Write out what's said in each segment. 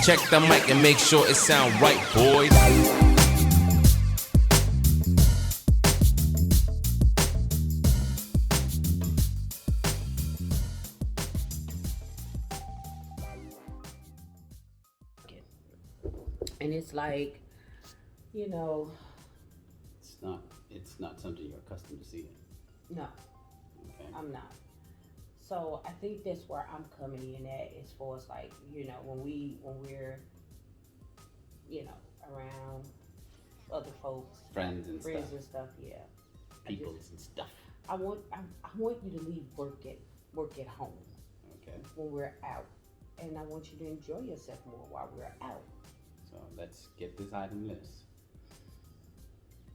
Check the mic and make sure it sound right, boys. And it's like, you know, It's not something you're accustomed to seeing. no, Okay. I'm not. So I think that's where I'm coming in at, as far as like, you know, when we're, you know, around other folks, Friends and stuff. and stuff, yeah. Peoples and stuff. I want you to leave work at home Okay. when we're out, and I want you to enjoy yourself more while we're out. So let's get this item list.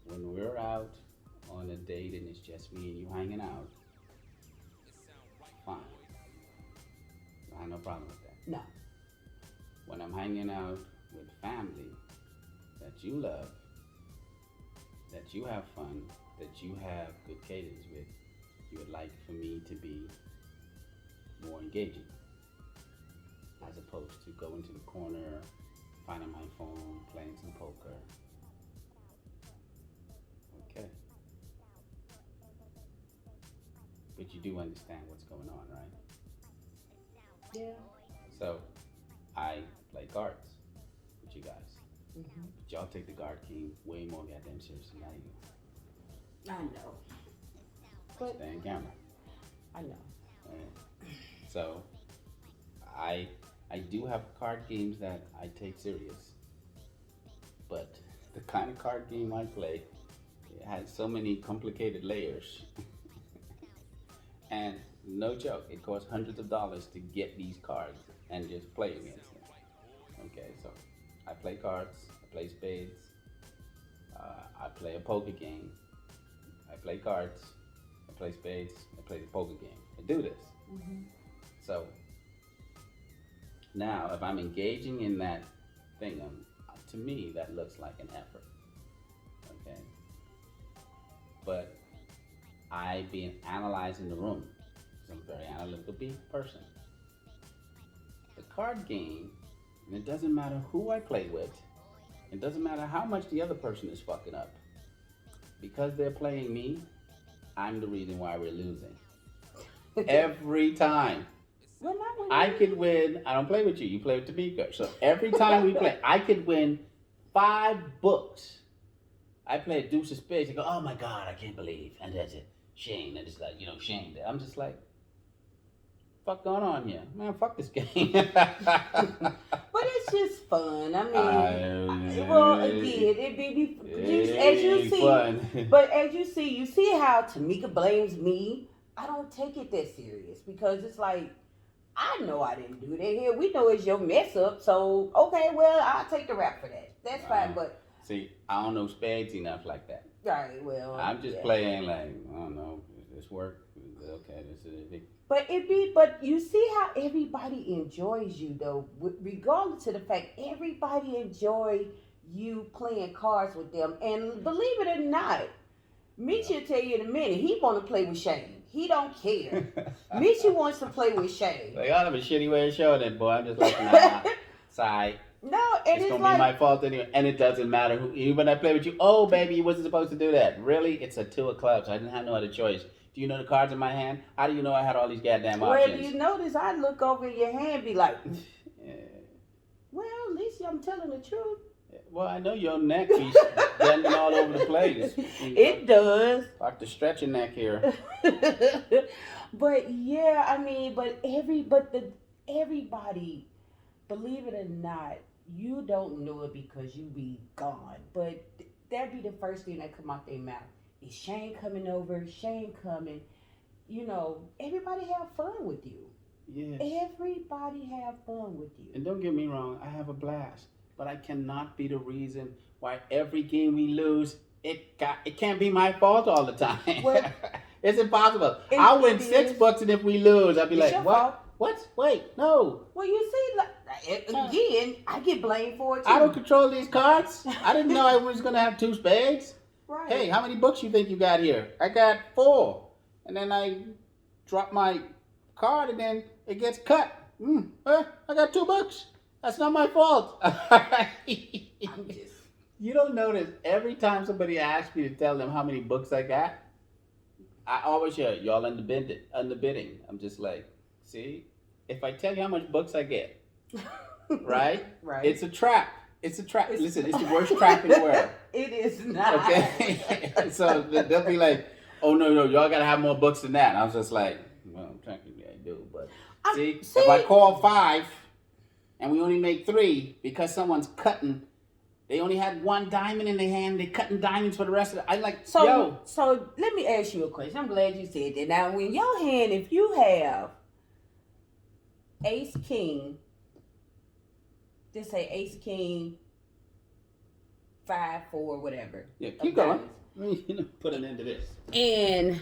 When we're out on a date and it's just me and you hanging out, fine. I have no problem with that. No. When I'm hanging out with family that you love, that you have fun, that you have good cadence with, you would like for me to be more engaging, as opposed to going to the corner, finding my phone, playing some poker. Okay. But you do understand what's going on, right? Yeah. So, I play cards with you guys. Mm-hmm. But y'all take the card game way more goddamn seriously than I do. I know. But Stay in camera. I know. Right? So, I do have card games that I take serious, but the kind of card game I play, it has so many complicated layers. And no joke, it costs hundreds of dollars to get these cards and just play against them. Okay, so I play cards, I play spades, I play a poker game, I play cards, I play spades, I play the poker game. I do this. Mm-hmm. So now, if I'm engaging in that thing, to me, that looks like an effort. Okay? But I've been analyzing the room, because I'm a very analytical person. The card game, and it doesn't matter who I play with, it doesn't matter how much the other person is fucking up. Because they're playing me, I'm the reason why we're losing. Every time. Well, not when I could win. I don't play with you. You play with Tamika. So every time we play, I could win 5 books. I play a deuce of spades. I go, oh my God, I can't believe. And that's it. Shame. And it's like, shame. I'm just like, fuck going on here? Man, fuck this game. But it's just fun. I mean, well, again, it be as you see. Fun. But as you see how Tamika blames me. I don't take it that serious, because it's like, I know I didn't do that here. We know it's your mess up, so okay, well, I'll take the rap for that. That's fine, but see, I don't know spades enough like that. Right, well, I'm just playing like, I don't know, does this work? Okay, this is it. But you see how everybody enjoys you though, regardless of the fact everybody enjoy you playing cards with them. And believe it or not, Mitch will tell you in a minute, he want to play with Shane. He don't care. Mitch wants to play with Shane. Like, I have a shitty way of showing it, boy. I'm just like, nah, sorry. No, and it's it's gonna like, be my fault anyway, and it doesn't matter who. Even when I play with you, oh baby, you wasn't supposed to do that. Really, it's a 2 of clubs. I didn't have no other choice. Do you know the cards in my hand? How do you know I had all these goddamn options? Well, you notice I look over in your hand, and be like, Yeah. well, at least I'm telling the truth. Well, I know your neck be bending all over the place. It does. Like the stretching neck here. But yeah, I mean, everybody, believe it or not, you don't know it because you be gone. But that'd be the first thing that come out their mouth. Is Shane coming over? Shane coming? Everybody have fun with you. Yes. Everybody have fun with you. And don't get me wrong, I have a blast. But I cannot be the reason why every game we lose, it can't be my fault all the time. Well, it's impossible. I'll win $6, and if we lose, I'll be like, what? Fault. What? Wait, no. Well, you see, again, I get blamed for it too. I don't control these cards. I didn't know I was going to have 2 spades. Right. Hey, how many books you think you got here? I got 4. And then I drop my card, and then it gets cut. I got 2 books. That's not my fault. I'm just. You don't notice every time somebody asks me to tell them how many books I got, I always hear y'all underbidding. I'm just like, see, if I tell you how much books I get, right? Right. It's a trap. It's a trap. Listen, it's the worst trap in the world. It is not. Okay. So they'll be like, oh no, y'all gotta have more books than that. I was just like, well, technically I do, but see, if I call 5 and we only make 3 because someone's cutting. They only had 1 diamond in their hand. They're cutting diamonds for the rest of it. I like, so let me ask you a question. I'm glad you said that. Now, in your hand, if you have ace, king, just say ace, king, 5, 4, whatever. Yeah, keep going. Let me put an end to this. And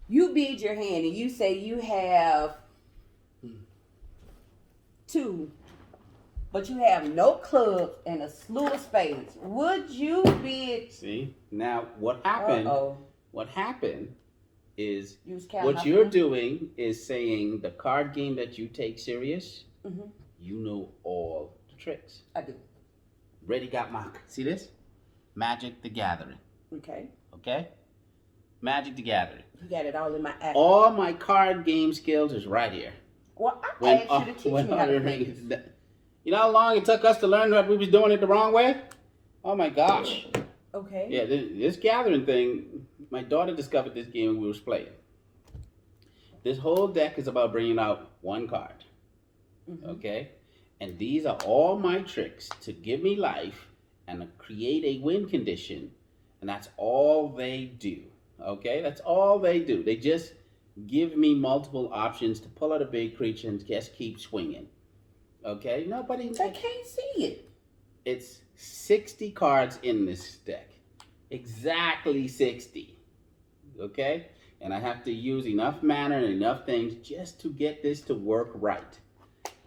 you bid your hand and you say you have 2, but you have no clubs and a slew of spades. Would you bid? See, now what happened? Uh-oh. What happened is You was counting what off you're them? doing is saying the card game that you take serious. Mhm. You know all the tricks. I do. Ready, got my. See this? Magic the Gathering. Okay. Okay. Magic the Gathering. You got it all in my app. All my card game skills is right here. Well, I asked you to teach me how to play this. You know how long it took us to learn that we was doing it the wrong way? Oh my gosh. Okay. Yeah, this gathering thing, my daughter discovered this game when we was playing. This whole deck is about bringing out 1 card. Mm-hmm. Okay? And these are all my tricks to give me life and to create a win condition. And that's all they do. Okay? That's all they do. They just give me multiple options to pull out a big creature and just keep swinging. Okay? Nobody... I can't see it. It's 60 cards in this deck. Exactly 60. Okay? And I have to use enough mana and enough things just to get this to work right.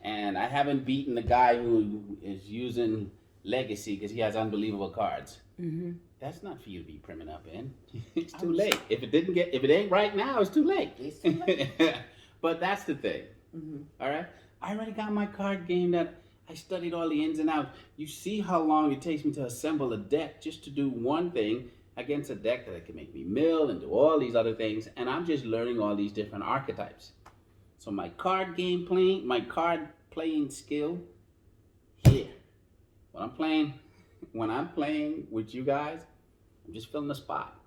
And I haven't beaten the guy who is using Legacy because he has unbelievable cards. Mm-hmm. That's not for you to be primming up in. It's too late. If it ain't right now, it's too late. It's too late. But that's the thing. Mm-hmm. All right? I already got my card game that I studied all the ins and outs. You see how long it takes me to assemble a deck just to do one thing against a deck that can make me mill and do all these other things. And I'm just learning all these different archetypes. So my card playing skill here. When I'm playing with you guys, I'm just filling the spot.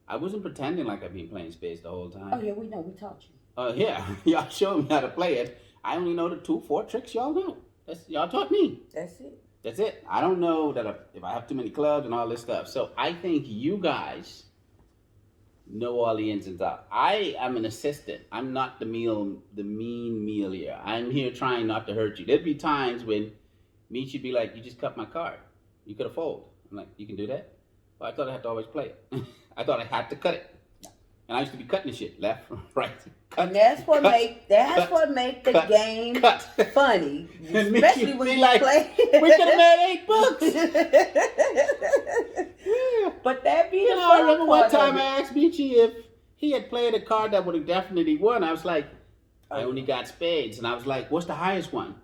I wasn't pretending like I've been playing spades the whole time. Oh yeah, we know. We taught you. Yeah, y'all showed me how to play it. I only know the 2-4 tricks y'all know. Y'all taught me. That's it. That's it. I don't know that if I have too many clubs and all this stuff. So I think you guys know all the ins and outs. I am an assistant. I'm not the mean meal here. I'm here trying not to hurt you. There'd be times when me should be like, you just cut my card. You could have folded. I'm like, you can do that? Well, I thought I had to always play it. I thought I had to cut it. And I used to be cutting the shit left, right, cut. And that's what make the game funny, especially when you play. We could have made 8 books. Yeah. But that be the I fun remember one part of time it. I asked Michi if he had played a card that would have definitely won. I was like, I only got spades, and I was like, what's the highest one?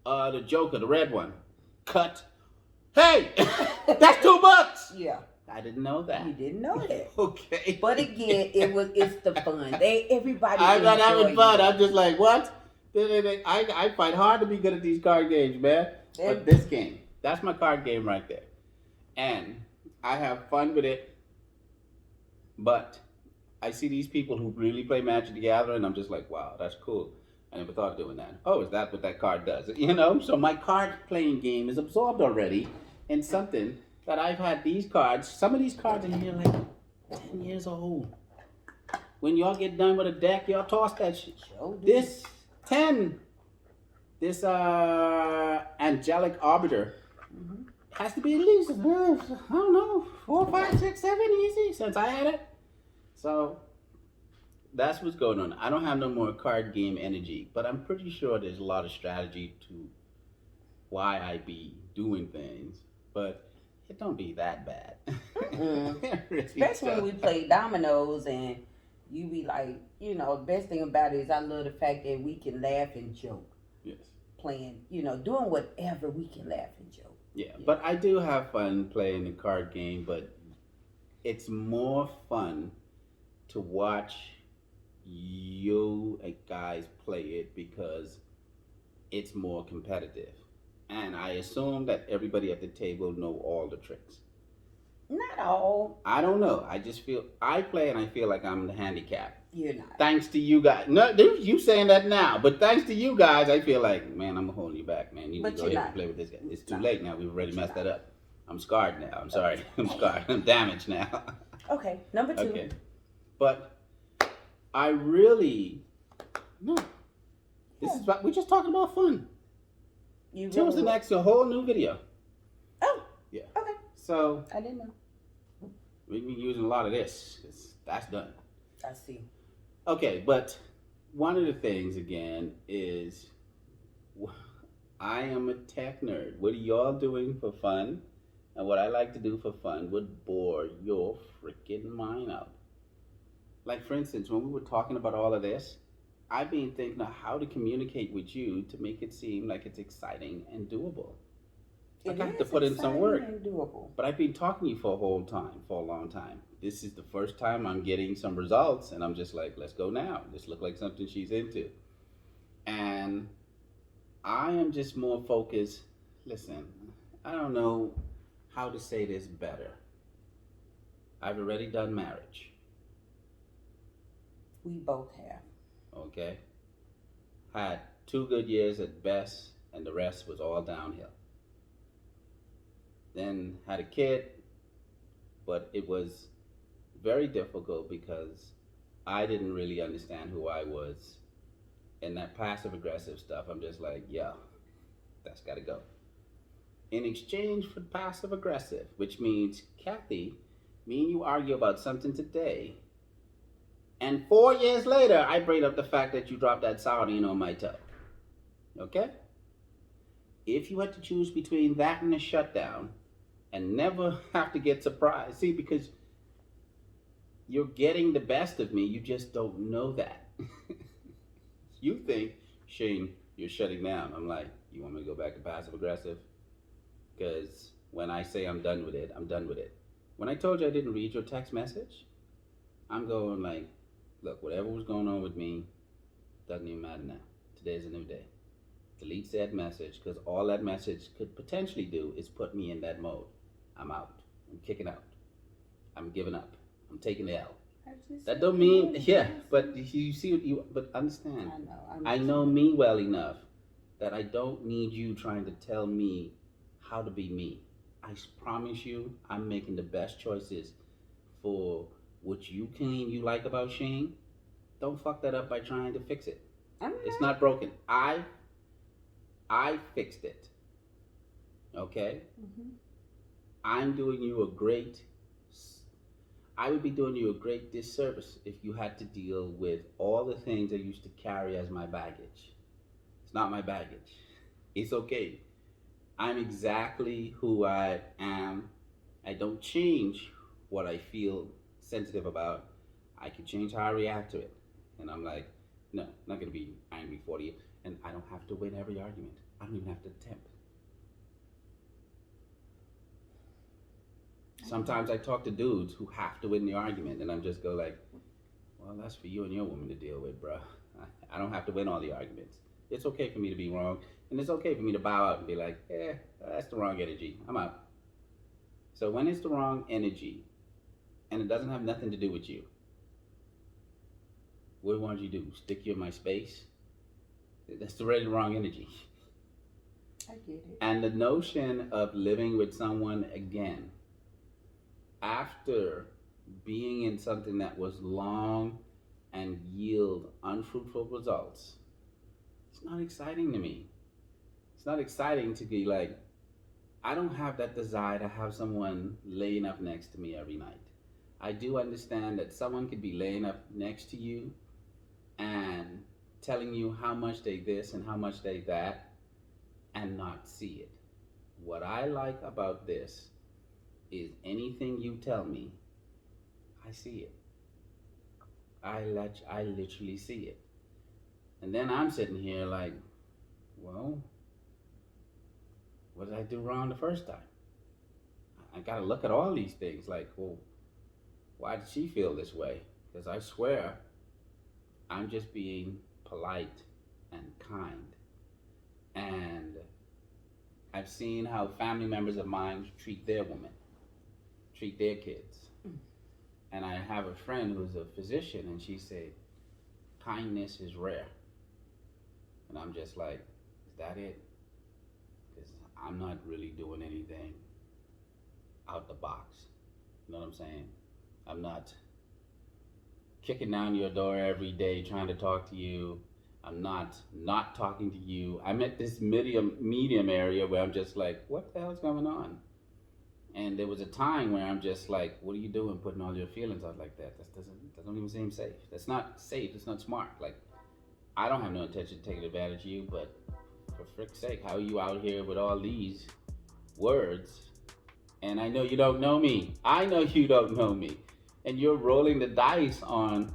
The Joker, the red one. Cut. Hey, that's 2 bucks. Yeah. I didn't know that. You didn't know that. Okay. But again, it's the fun. Everybody. I'm not having enjoy fun. it. I'm just like, what? I fight hard to be good at these card games, man. But this game, that's my card game right there. And I have fun with it. But I see these people who really play Magic the Gathering, and I'm just like, wow, that's cool. I never thought of doing that. Oh, is that what that card does? You know? So my card playing game is absorbed already in something that I've had these cards. Some of these cards in here like 10 years old. When y'all get done with a deck, y'all toss that shit. This Angelic Arbiter has to be at least, I don't know, 4, 5, 6, 7 easy since I had it. So that's what's going on. I don't have no more card game energy, but I'm pretty sure there's a lot of strategy to why I be doing things. But it don't be that bad. Really Especially when we play dominoes and you be like, the best thing about it is I love the fact that we can laugh and joke. Yes. playing, doing whatever we can laugh and joke. Yeah, but I do have fun playing the card game, but it's more fun to watch you guys play it because it's more competitive. And I assume that everybody at the table know all the tricks. Not all. I don't know. I just feel I play and I feel like I'm the handicap. You're not. Thanks to you guys. No, you saying that now, but thanks to you guys, I feel like, man, I'm holding you back, man. You need to go ahead and play with this guy. It's too late now. We've already messed that up. I'm scarred now. I'm sorry. I'm scarred. I'm damaged now. Okay, number 2. Okay. But I really no. This is we're just talking about fun. Till the next a whole new video. Oh. Yeah. Okay. So I didn't know. We've been using a lot of this. That's done. I see. Okay, but one of the things again is I am a tech nerd. What are y'all doing for fun? And what I like to do for fun would bore your freaking mind out. Like, for instance, when we were talking about all of this, I've been thinking of how to communicate with you to make it seem like it's exciting and doable. I have to put in some work. But I've been talking to you for a long time. This is the first time I'm getting some results, and I'm just like, let's go now. This looks like something she's into. And I am just more focused. Listen, I don't know how to say this better. I've already done marriage. We both have. Okay? Had 2 good years at best, and the rest was all downhill. Then had a kid, but it was very difficult because I didn't really understand who I was. And that passive aggressive stuff, I'm just like, yeah, that's got to go. In exchange for passive aggressive, which means, Kathy, me and you argue about something today, and 4 years later, I bring up the fact that you dropped that sardine on my toe. Okay? If you had to choose between that and a shutdown, and never have to get surprised. See, because you're getting the best of me, you just don't know that. You think, Shane, you're shutting down. I'm like, you want me to go back to passive aggressive? Because when I say I'm done with it, I'm done with it. When I told you I didn't read your text message, I'm going like, look, whatever was going on with me, doesn't even matter now. Today's a new day. Delete said message, because all that message could potentially do is put me in that mode. I'm out. I'm kicking out. I'm giving up. I'm taking the L. That don't mean, yeah, but you see what you, but understand. I know me well enough that I don't need you trying to tell me how to be me. I promise you, I'm making the best choices for what you claim you like about Shane. Don't fuck that up by trying to fix it. It's not broken. I fixed it. Okay? Mm-hmm. I would be doing you a great disservice if you had to deal with all the things I used to carry as my baggage. It's not my baggage. It's okay. I'm exactly who I am. I don't change what I feel sensitive about. I can change how I react to it. And I'm like, no, I'm not going to be angry for you. And I don't have to win every argument. I don't even have to attempt. Sometimes I talk to dudes who have to win the argument, and I'm just go like, well, that's for you and your woman to deal with, bro. I don't have to win all the arguments. It's okay for me to be wrong, and it's okay for me to bow out and be like, that's the wrong energy. I'm out. So when it's the wrong energy, and it doesn't have nothing to do with you, what do you do? Stick you in my space? That's already the wrong energy. I get it. And the notion of living with someone again, after being in something that was long and yield unfruitful results, it's not exciting to me. It's not exciting to be like, I don't have that desire to have someone laying up next to me every night. I do understand that someone could be laying up next to you and telling you how much they this and how much they that and not see it. What I like about this is anything you tell me, I see it. I literally see it. And then I'm sitting here like, well, what did I do wrong the first time? I got to look at all these things like, well, why did she feel this way? Because I swear I'm just being polite and kind. And I've seen how family members of mine treat their women, treat their kids. And I have a friend who's a physician, and she said, kindness is rare. And I'm just like, is that it? Because I'm not really doing anything out the box. You know what I'm saying? I'm not kicking down your door every day trying to talk to you. I'm not talking to you. I'm at this medium area where I'm just like, what the hell's going on? And there was a time where I'm just like, what are you doing putting all your feelings out like that? That doesn't even seem safe. That's not safe. It's not smart. Like, I don't have no intention of taking advantage of you, but for frick's sake, how are you out here with all these words? And I know you don't know me. I know you don't know me. And you're rolling the dice on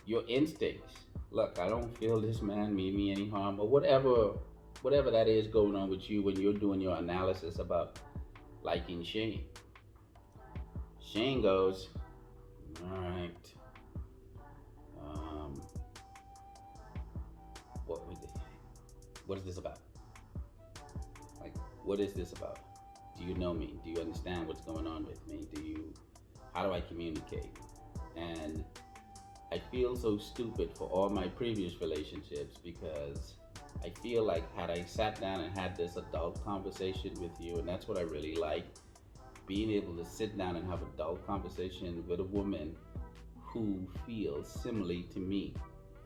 your instincts. Look, I don't feel this man mean me any harm, or whatever that is going on with you when you're doing your analysis about liking Shane. Shane goes, all right, what is this about? Like, what is this about? Do you know me? Do you understand what's going on with me? How do I communicate? And I feel so stupid for all my previous relationships, because I feel like had I sat down and had this adult conversation with you, and that's what I really like, being able to sit down and have adult conversation with a woman who feels similarly to me.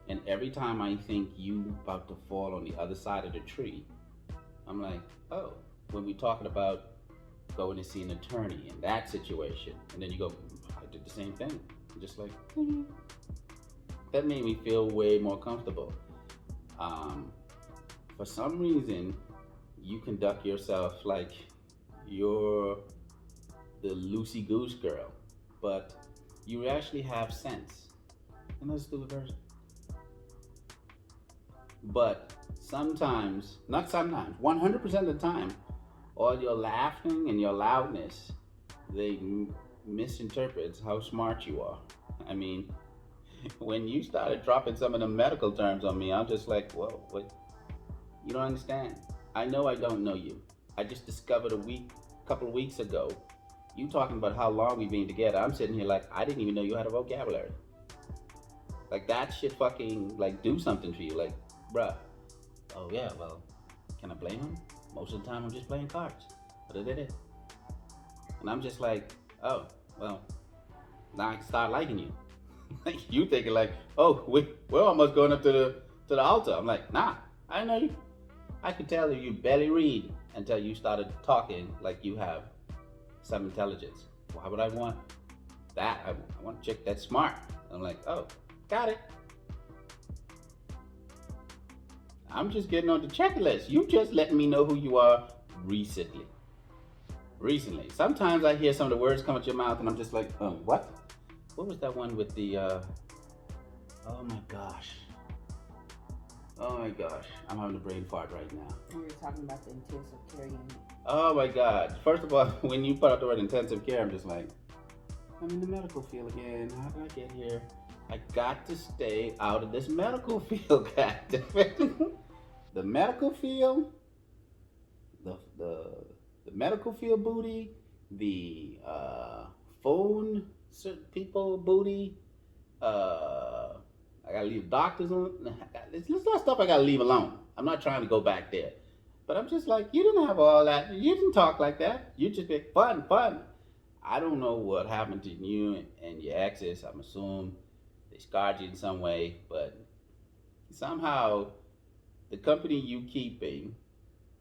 And every time I think you about to fall on the other side of the tree, I'm like, oh, when we talking about going to see an attorney in that situation, and then you go, I did the same thing. I'm just like, that made me feel way more comfortable. For some reason, you conduct yourself like you're the loosey goose girl, but you actually have sense. And that's the version. But sometimes, not sometimes, 100% of the time, all your laughing and your loudness, they misinterprets how smart you are. I mean, when you started dropping some of the medical terms on me, I'm just like, whoa, what? You don't understand. I know I don't know you. I just discovered a couple of weeks ago, you talking about how long we've been together. I'm sitting here like, I didn't even know you had a vocabulary. Like, that shit fucking, like, do something to you. Like, bruh, oh yeah, well, can I blame him? Most of the time I'm just playing cards. And I'm just like, oh, well, now I can start liking you. Like, you thinking like, oh, we're almost going up to the altar. I'm like, nah, I didn't know you. I could tell that you barely read until you started talking like you have some intelligence. Why would I want that? I want a chick that's smart. I'm like, oh, got it. I'm just getting on the checklist. You just letting me know who you are recently. Sometimes I hear some of the words come out your mouth and I'm just like, what? What was that one with the, oh my gosh. I'm having a brain fart right now. We were talking about the intensive care unit. Oh my God. First of all, when you put out the word intensive care, I'm just like, I'm in the medical field again. How did I get here? I got to stay out of this medical field, goddammit. The medical field, the medical field booty, the phone people booty, I gotta leave doctors on. There's a lot of stuff I gotta leave alone. I'm not trying to go back there. But I'm just like, you didn't have all that. You didn't talk like that. You just be fun. I don't know what happened to you and your exes. I'm assuming they scarred you in some way. But somehow, the company you keeping,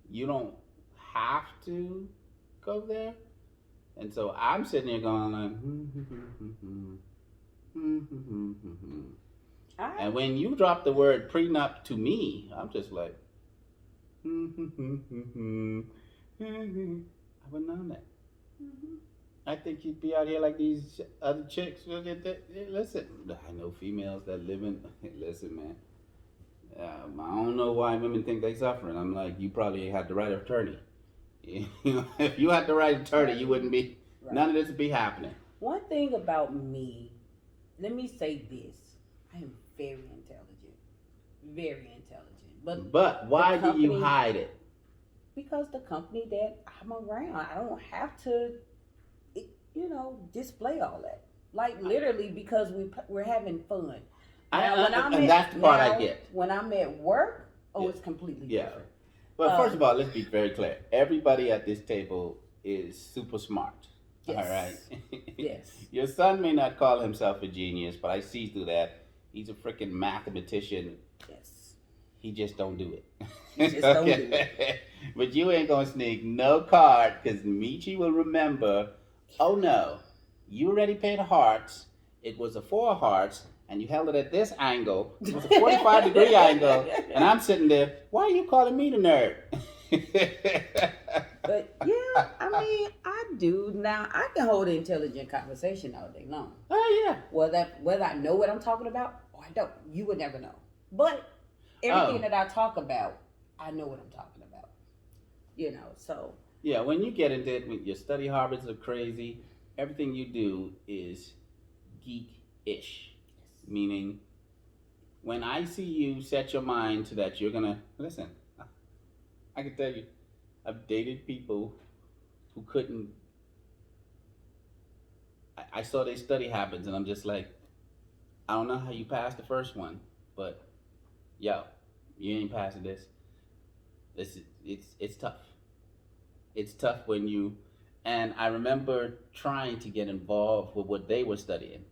you don't have to go there. And so I'm sitting there going like, and when you drop the word prenup to me, I'm just like, I wouldn't know that. I think you'd be out here like these other chicks. Listen, I know females that live in, listen, man. I don't know why women think they suffering. I'm like, you probably had the right attorney. If you had the right attorney, you wouldn't be. Right. None of this would be happening. One thing about me, let me say this: I am very intelligent, very intelligent. But why do you company- hide it? Because the company that I'm around, I don't have to, display all that. Like literally, because we're having fun. And that's the part I get. When I'm at work, Yeah. it's completely Yeah. different. Well, first of all, let's be very clear. Everybody at this table is super smart. Yes. All right. Yes. Your son may not call himself a genius, but I see through that. He's a freaking mathematician. Yes. He just don't do it. He just don't do it. But you ain't gonna sneak no card, because Michi will remember. Oh no, you already paid hearts. It was a 4 hearts, and you held it at this angle. It was a 45-degree angle, and I'm sitting there. Why are you calling me the nerd? But yeah, I mean, I do now. I can hold an intelligent conversation all day long. Oh yeah. Whether I know what I'm talking about or I don't, you would never know. But everything that I talk about, I know what I'm talking about. So. Yeah, when you get into it, when your study habits are crazy, everything you do is geek-ish. Meaning, when I see you set your mind to that, you're gonna listen. I can tell you, I've dated people who couldn't. I saw their study habits, and I'm just like, I don't know how you passed the first one, but yo, you ain't passing this. It's tough. It's tough when you, and I remember trying to get involved with what they were studying.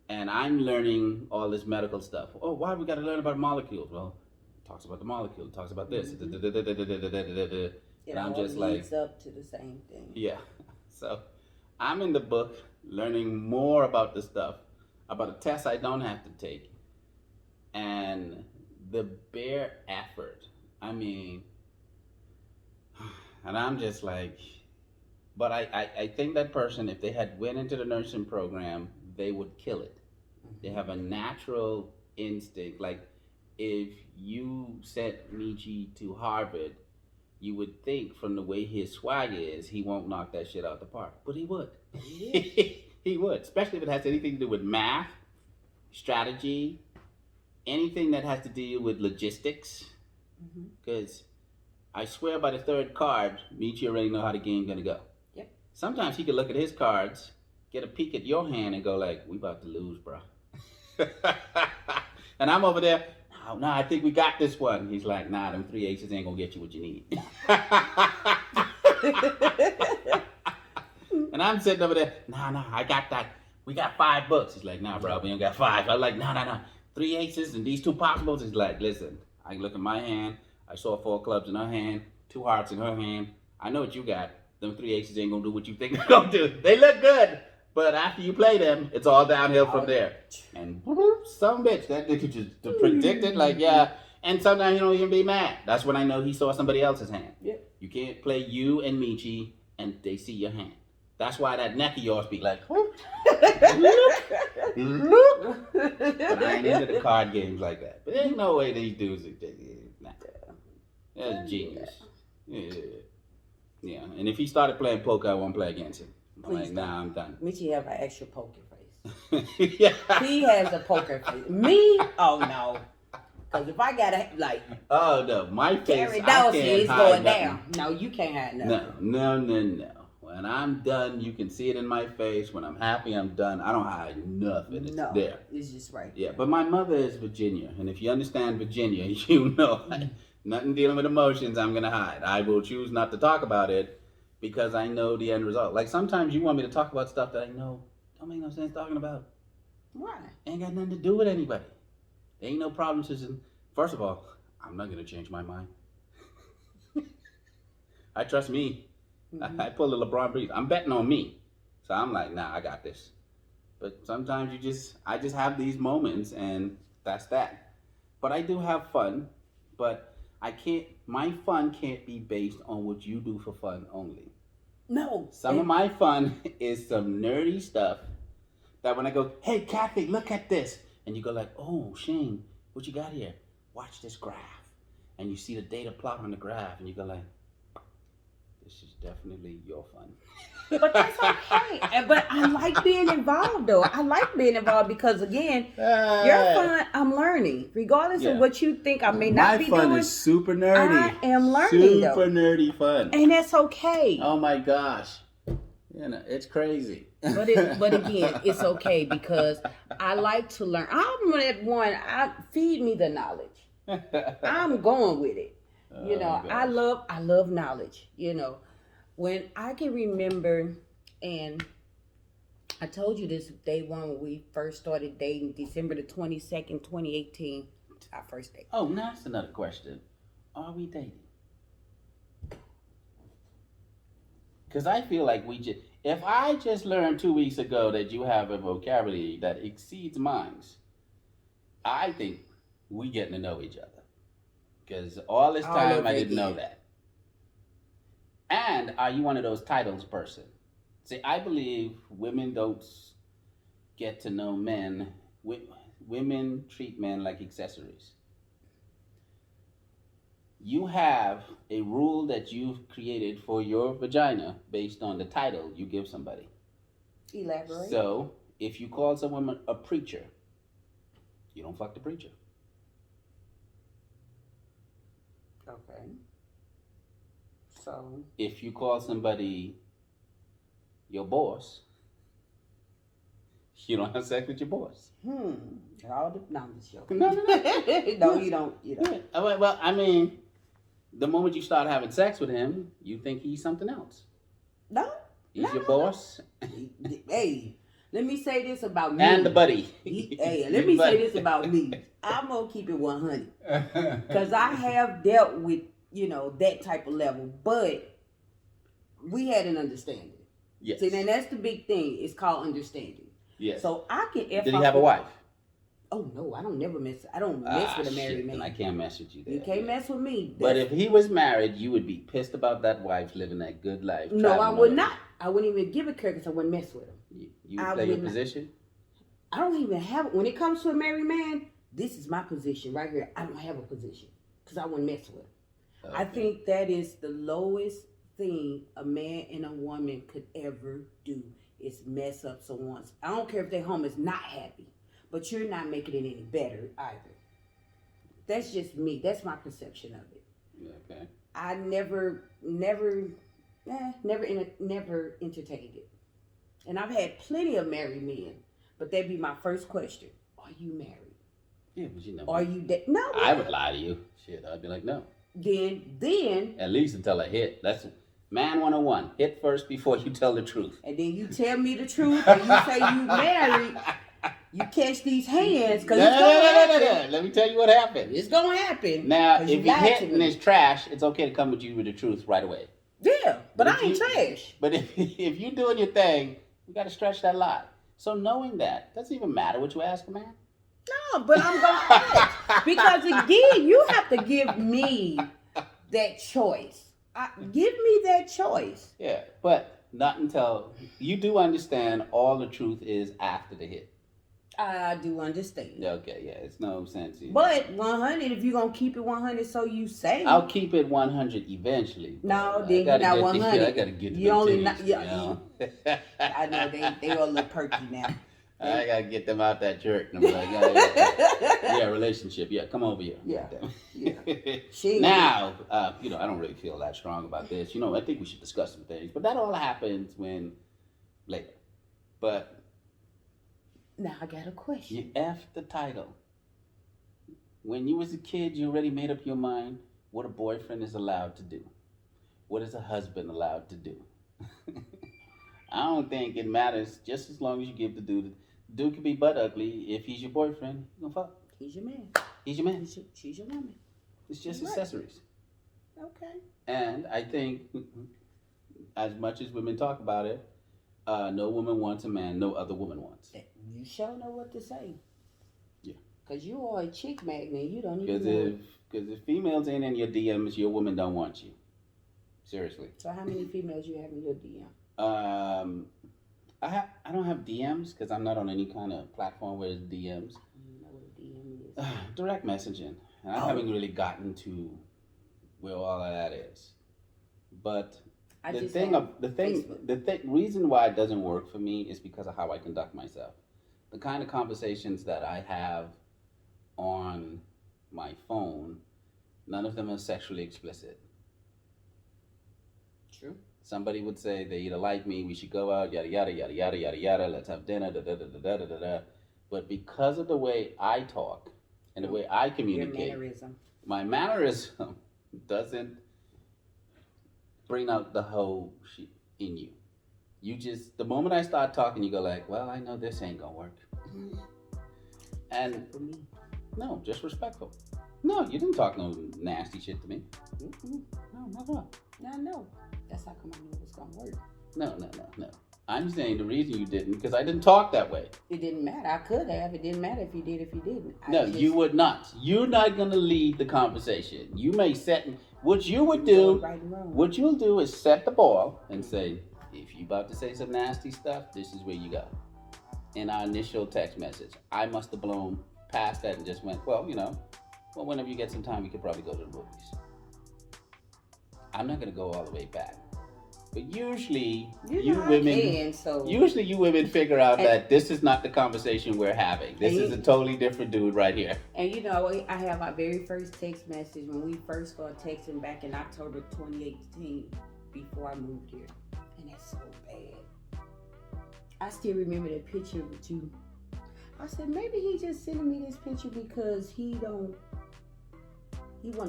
And I'm learning all this medical stuff. Oh, why we got to learn about molecules? Well, it talks about the molecule, it talks about this. It And I'm all just like, leads up to the same thing. yeah. So I'm in the book learning more about the stuff, about a test I don't have to take. And the bare effort. I mean, and I'm just like, but I think that person, if they had went into the nursing program, they would kill it. They have a natural instinct. Like, if you sent Michi to Harvard, you would think from the way his swag is, he won't knock that shit out the park. But he would. He would, especially if it has anything to do with math, strategy, anything that has to deal with logistics. Because I swear by the third card, Michi already know how the game's gonna go. Yep. Sometimes he could look at his cards, get a peek at your hand, and go like, "We about to lose, bro." And I'm over there. No, I think we got this one. He's like, "Nah, them 3 aces ain't gonna get you what you need." And I'm sitting over there. Nah, I got that. We got 5 books. He's like, "Nah, bro, we don't got 5. I'm like, nah. 3 aces and these 2 possibles. He's like, "Listen, I look at my hand. I saw 4 clubs in her hand, 2 hearts in her hand. I know what you got. Them 3 aces ain't gonna do what you think they're gonna do. They look good, but after you play them, it's all downhill from there." And some bitch, that nigga just predict it like, yeah. And sometimes he don't even be mad. That's when I know he saw somebody else's hand. Yeah. You can't play you and Michi and they see your hand. That's why that neck of yours be like, look. But I ain't into the card games like that. But there's no way these dudes are, nah. That's genius. Yeah. And if he started playing poker, I won't play against him. I'm like, nah, I'm done. Michi have an extra poker face. Yeah. He has a poker face. Me? Oh no. Because if I gotta Oh no, my face. Gary I Dawson can't is hide going nothing. down. No, you can't hide nothing. No. When I'm done, you can see it in my face. When I'm happy, I'm done. I don't hide nothing. It's there. It's just right. Yeah, but my mother is Virginia, and if you understand Virginia, you know nothing dealing with emotions I'm gonna hide. I will choose not to talk about it because I know the end result. Like sometimes you want me to talk about stuff that I know don't make no sense talking about. Why? Ain't got nothing to do with anybody. There ain't no problems. First of all, I'm not gonna change my mind. I trust me. I pull the LeBron breeze. I'm betting on me. So I'm like, nah, I got this. But sometimes I just have these moments and that's that. But I do have fun, but my fun can't be based on what you do for fun only. No. Some of my fun is some nerdy stuff that when I go, "Hey, Kathy, look at this." And you go like, "Oh, Shane, what you got here? Watch this graph." And you see the data plot on the graph and you go like, this This is definitely your fun. But that's okay. But I like being involved, though. I like being involved because, again, your fun, I'm learning. Regardless of what you think I may not be doing. My fun is super nerdy. I am learning, though. Super nerdy fun. And that's okay. Oh my gosh. You know, it's crazy. But again, it's okay because I like to learn. I'm at one. Feed me the knowledge. I'm going with it. You know, I love knowledge. You know, when I can remember, and I told you this day one when we first started dating, December the 22nd, 2018, our first date. Oh, now that's another question. Are we dating? Because I feel like if I just learned 2 weeks ago that you have a vocabulary that exceeds mine, I think we getting to know each other. Because all this time I didn't know that. And are you one of those titles person? See, I believe women don't get to know men. Women treat men like accessories. You have a rule that you've created for your vagina based on the title you give somebody. Elaborate. So, if you call someone a preacher, you don't fuck the preacher. Okay. So. If you call somebody your boss, you don't have sex with your boss. All the numbers, yo. No. No, you don't. Yeah. Well, I mean, the moment you start having sex with him, you think he's something else. No. He's your boss. Hey, let me say this about me. And the buddy. Let me say this about me. I'm going to keep it 100. Because I have dealt with, that type of level. But we had an understanding. Yes. See, and that's the big thing. It's called understanding. Yes. So I can... Did he have a wife? Oh, no. I don't mess with a married man. I can't mess with you there. You can't mess with me. But if he was married, you would be pissed about that wife living that good life. No, I would not. I wouldn't even give a care because I wouldn't mess with him. You play your position? I don't even have it. When it comes to a married man, this is my position right here. I don't have a position because I wouldn't mess with him. Okay. I think that is the lowest thing a man and a woman could ever do is mess up someone's. I don't care if their home is not happy, but you're not making it any better either. That's just me. That's my perception of it. Okay. I never entertained it. And I've had plenty of married men, but that'd be my first question. Are you married? Yeah, but you know. Are you no? I would lie to you. Shit, I'd be like, no. Then. At least until I hit. That's man 101. Hit first before you tell the truth. And then you tell me the truth and you say you married. You catch these hands because it's going to happen. Let me tell you what happened. It's going to happen. Now, if you hit and it's trash, it's okay to come with you with the truth right away. Yeah, but I ain't trash. But if you're doing your thing, you got to stretch that line. So knowing that, doesn't even matter what you ask a man. No, but I'm going to ask. Because again, you have to give me that choice. Give me that choice. Yeah, but not until you do understand all the truth is after the hit. I do understand. Okay, yeah, it's no sense. But 100, if you're going to keep it 100, so you say. I'll keep it 100 eventually. No, then you're not 100. I got to get them I know, they are a little perky now. I got to get them out that jerk. And I'm like, yeah, relationship. Yeah, come over here. Yeah. Now, I don't really feel that strong about this. I think we should discuss some things. But that all happens later. But... Now I got a question. You F the title. When you was a kid, you already made up your mind what a boyfriend is allowed to do. What is a husband allowed to do? I don't think it matters just as long as you give the dude. The dude can be butt ugly. If he's your boyfriend, you gonna fuck. He's your man. He's your man. She's your woman. It's just accessories. Okay. And I think, as much as women talk about it, no woman wants a man no other woman wants. You sure know what to say. Yeah. Because you are a chick magnet. You don't even know. Because if females ain't in your DMs, your woman don't want you. Seriously. So how many females you have in your DM? I don't have DMs because I'm not on any kind of platform where there's DMs. I don't know what a DM is. Direct messaging. And I haven't really gotten to where all of that is. But The reason why it doesn't work for me is because of how I conduct myself. The kind of conversations that I have on my phone, none of them are sexually explicit. True. Somebody would say they either like me, we should go out, yada yada yada yada yada yada. Let's have dinner, da da da da da da da. But because of the way I talk and the way I communicate, my mannerism doesn't bring out the whole shit in you. You just, the moment I start talking, you go like, well, I know this ain't gonna work. And for me, no, just respectful. No, you didn't talk no nasty shit to me. No, not at all. No. That's how come I knew it was gonna work. No. I'm saying the reason you didn't, because I didn't talk that way. It didn't matter. I could have. It didn't matter if you did, if you didn't. You would not. You're not gonna lead the conversation. You may set, what you would do, right and wrong. What you'll do is set the ball and say, if you about to say some nasty stuff, this is where you go. In our initial text message, I must have blown past that and just went, well, whenever you get some time, we could probably go to the movies. I'm not gonna go all the way back. But usually, you women figure out that this is not the conversation we're having. This is a totally different dude right here. And I have our very first text message when we first started texting back in October 2018, before I moved here. And that's so bad. I still remember that picture with you. I said, maybe he just sending me this picture because he want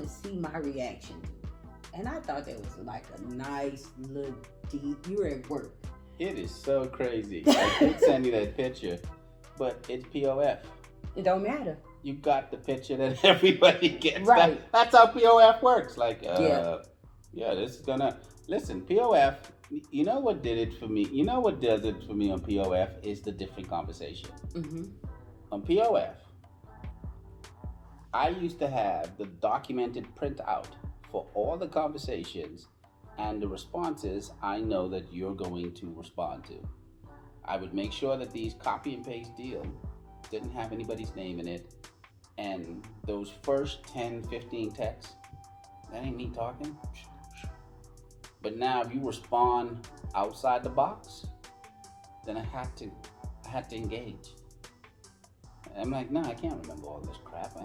to see my reaction to it. And I thought that was like a nice little deep. You were at work. It is so crazy. I did send you that picture, but it's POF. It don't matter. You got the picture that everybody gets. Right. That's how POF works. Like, this is gonna listen. POF. You know what did it for me? You know what does it for me on POF is the different conversation. Mm-hmm. On POF, I used to have the documented printout for all the conversations and the responses I know that you're going to respond to. I would make sure that these copy and paste deal didn't have anybody's name in it. And those first 10, 15 texts, that ain't me talking. But now if you respond outside the box, then I had to engage. I'm like, no, I can't remember all this crap. So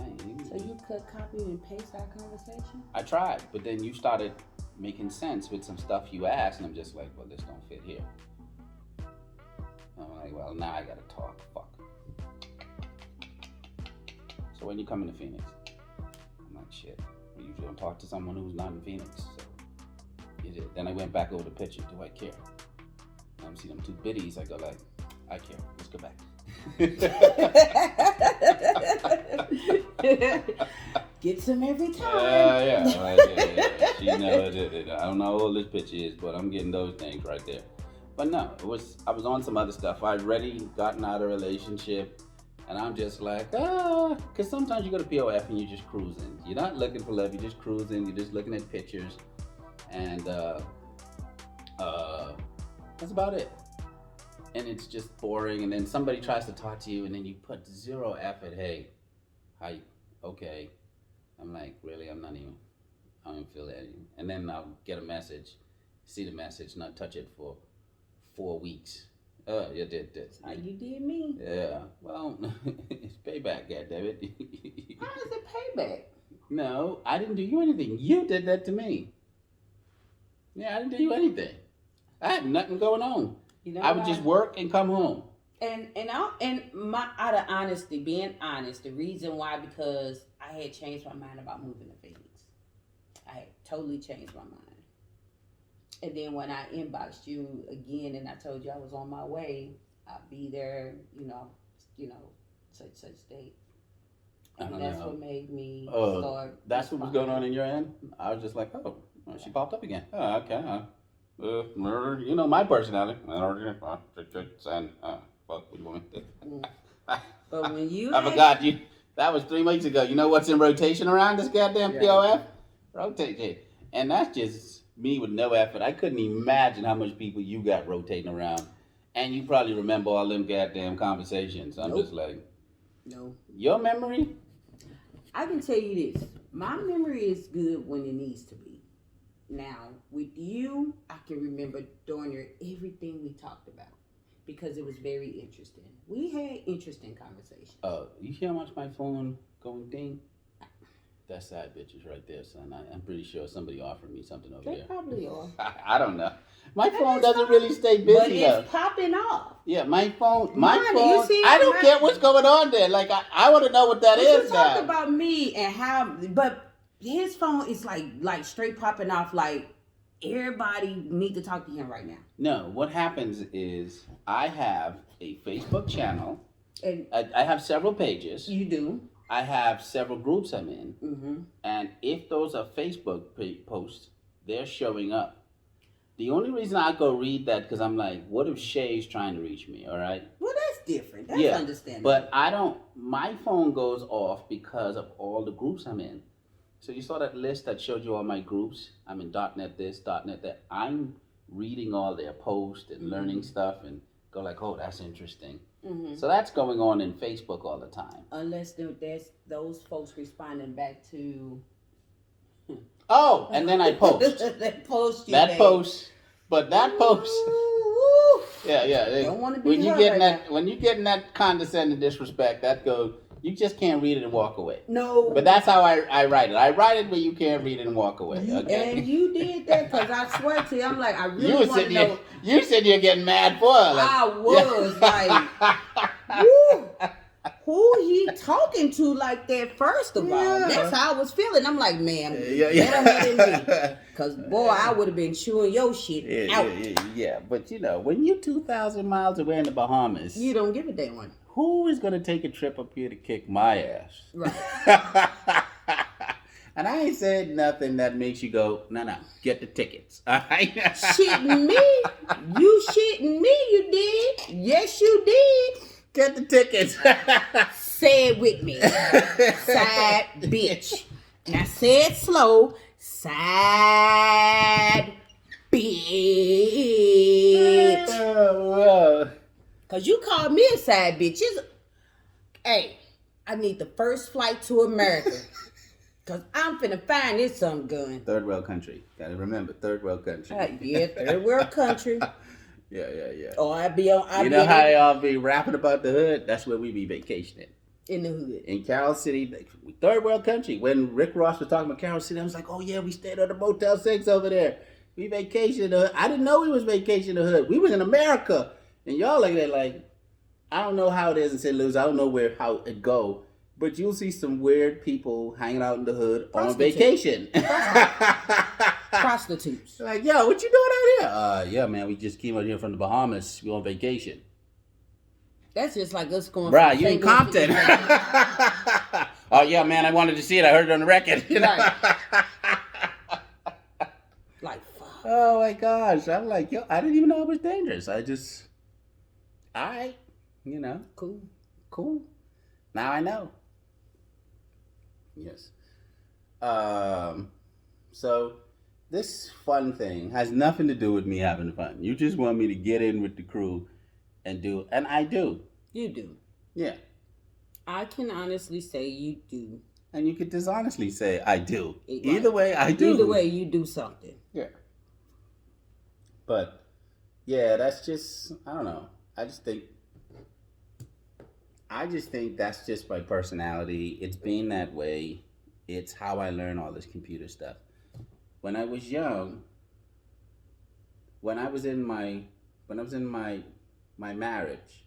you could copy and paste our conversation? I tried, but then you started making sense with some stuff you asked, and I'm just like, well, this don't fit here. I'm like, well, now I gotta talk. Fuck. So when you coming to Phoenix? I'm like, shit. We usually don't talk to someone who's not in Phoenix. So you did. Then I went back over the picture. Do I care? I'm seeing them two biddies. I go like, I care. Let's go back. Gets them every time. Yeah. She knows it. I don't know what this picture is, but I'm getting those things right there. But no, I was on some other stuff. I'd already gotten out of a relationship, and I'm just like, because sometimes you go to POF and you're just cruising. You're not looking for love. You're just cruising. You're just looking at pictures, and that's about it. And it's just boring, and then somebody tries to talk to you, and then you put zero effort. Hey, hi, okay. I'm like, really? I don't feel that. And then I'll get a message, see the message, not touch it for 4 weeks. You did this. How you did me? Yeah. Well, it's payback, goddammit. How is it payback? No, I didn't do you anything. You did that to me. Yeah, I didn't do you anything. I had nothing going on. I would just work and come home. And my out of honesty, being honest, the reason why, because I had changed my mind about moving to Phoenix. I had totally changed my mind. And then when I inboxed you again and I told you I was on my way, I'll be there, such date. And that's what made me start. That's what was going on in your end? I was just like, she popped up again. Oh, okay. My personality. And fuck, what do you want me to do? But when you I forgot you. That was 3 weeks ago. You know what's in rotation around this goddamn POF? Rotation. And that's just me with no effort. I couldn't imagine how much people you got rotating around. And you probably remember all them goddamn conversations. I'm just like, no. Your memory? I can tell you this. My memory is good when it needs to be. Now, with you, I can remember darn near everything we talked about because it was very interesting. We had interesting conversations. You hear how much my phone going ding? That's sad bitches right there, son. I'm pretty sure somebody offered me something over They there. probably are. I don't know. My That phone is doesn't fine. really stay busy But though. it's popping off. Yeah, my phone. Mine, you see, I don't mine- get what's going on there. Like I want to know what that But is you talked now. about me and how, but his phone is like straight popping off. Like everybody need to talk to him right now. No, what happens is I have a Facebook channel. And I have several pages. you do. I have several groups I'm in. Mm-hmm. And if those are Facebook posts, they're showing up. The only reason I go read that because I'm like, what if Shay's trying to reach me? All right. Well, that's different. That's Yeah, understandable. but I don't. My phone goes off because of all the groups I'm in. So you saw that list that showed you all my groups. I'm in .NET this, .NET that. I'm reading all their posts and learning stuff and go like, oh, that's interesting. Mm-hmm. So that's going on in Facebook all the time. Unless there's those folks responding back to. Oh, and then I post. that post you That made. post, but that post. Ooh, Yeah. Don't wanna be when you her getting right that, when you getting that condescending disrespect, that goes. You just can't read it and walk away. no. But that's how I write it. I write it where you can't read it and walk away. Okay. And you did that because I swear to you, I'm like, I You really were want to sitting know. here. You said you're getting mad for her. Like, I was like, woo, who he talking to like that? First of all, Yeah. that's how I was feeling. I'm like, man, Yeah. better than me, because boy, I would have been chewing your shit out. Yeah. But you know, when you 2,000 miles away in the Bahamas, You don't give a damn one, who is gonna take a trip up here to kick my ass? right? And I ain't said nothing that makes you go, no, get the tickets. All right? Shitting me? You shitting me? You did? Yes, you did. Get the tickets. Say it with me. Side bitch. Now say it slow. Side bitch. Oh, Cause you called me a side bitch. Hey, I need the first flight to America. Cause I'm finna find this some gun. third world country. Gotta remember, third world country. Yeah, third world country. Yeah. Or I be on. You know how y'all be rapping about the hood? That's where we be vacationing. in the hood. In Carroll City, third world country. When Rick Ross was talking about Carroll City, I was like, oh yeah, we stayed at the Motel 6 over there. We vacationed in the hood. I didn't know we was vacationing in the hood. We was in America. And y'all like that, like, I don't know how it is in St. Louis. I don't know how it go. But you'll see some weird people hanging out in the hood on vacation. Prostitutes. Like, yo, what you doing out here? Yeah, man, we just came out here from the Bahamas. We on vacation. That's just like us going. Bruh, from you in St. Louis to Compton. Louisiana. Oh, yeah, man, I wanted to see it. I heard it on the record. You know? Like, fuck. Oh, my gosh. I'm like, yo, I didn't even know it was dangerous. All right, you know, cool. Now I know. Yes. So this fun thing has nothing to do with me having fun. You just want me to get in with the crew and do, and I do. You do. Yeah. I can honestly say you do. And you could dishonestly say I do. Right. Either way, I do. Either way, you do something. Yeah. But yeah, that's just, I don't know. I just think that's just my personality. It's been that way. It's how I learn all this computer stuff. When I was young, when I was in my marriage,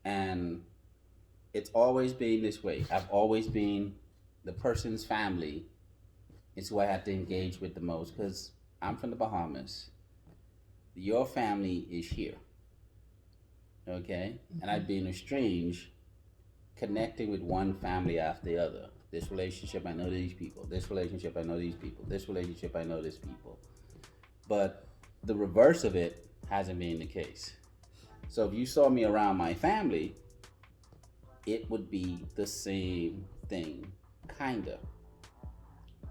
and it's always been this way. I've always been the person's family. It's who I have to engage with the most because I'm from the Bahamas. Your family is here. Okay? Mm-hmm. And I've been estranged, connecting with one family after the other. This relationship, I know these people. This relationship, I know these people. This relationship, I know these people. But the reverse of it hasn't been the case. So if you saw me around my family, it would be the same thing, kinda.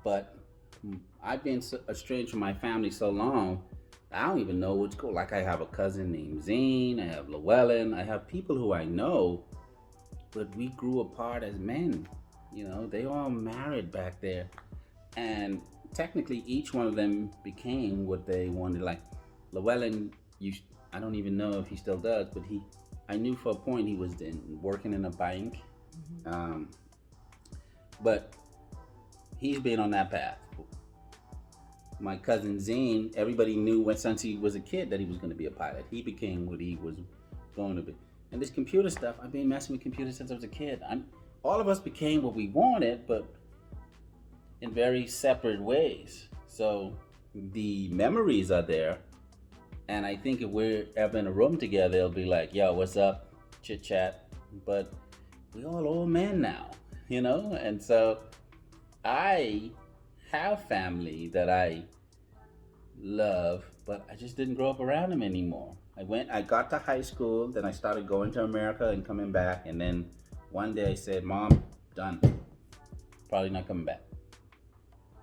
But I've been estranged from my family so long, I don't even know what's going. Like I have a cousin named Zane, I have Llewellyn, I have people who I know, but we grew apart as men. You know, they all married back there. And technically each one of them became what they wanted. Like Llewellyn, I don't even know if he still does, but I knew for a point he was working in a bank. But he's been on that path. My cousin Zane, everybody knew since he was a kid that he was going to be a pilot. He became what he was going to be. And this computer stuff, I've been messing with computers since I was a kid. All of us became what we wanted, but in very separate ways. So the memories are there. And I think if we're ever in a room together, it'll be like, yo, what's up? Chit chat. But we all old men now, And so I have family that I love, but I just didn't grow up around them anymore. I got to high school, then I started going to America and coming back, and then one day I said, Mom, done. Probably not coming back.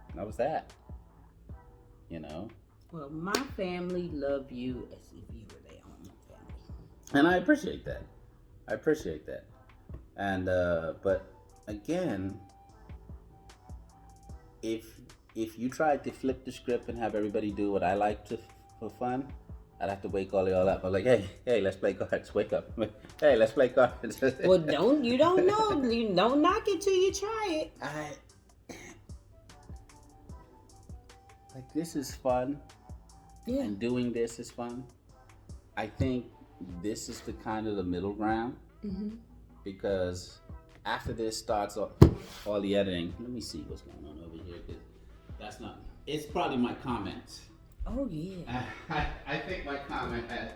And that was that. Well, my family love you as if you were their own family. And I appreciate that. And but again, if you tried to flip the script and have everybody do what I like for fun, I'd have to wake all y'all up. I'm like, hey, let's play cards. Wake up. Hey, let's play cards. Well, you don't know. You don't knock it till you try it. Like, this is fun. Yeah. And doing this is fun. I think this is the middle ground. Mm-hmm. Because after this starts all the editing, let me see what's going on over here. Because it's probably my comments. Oh, yeah. I think my comment had,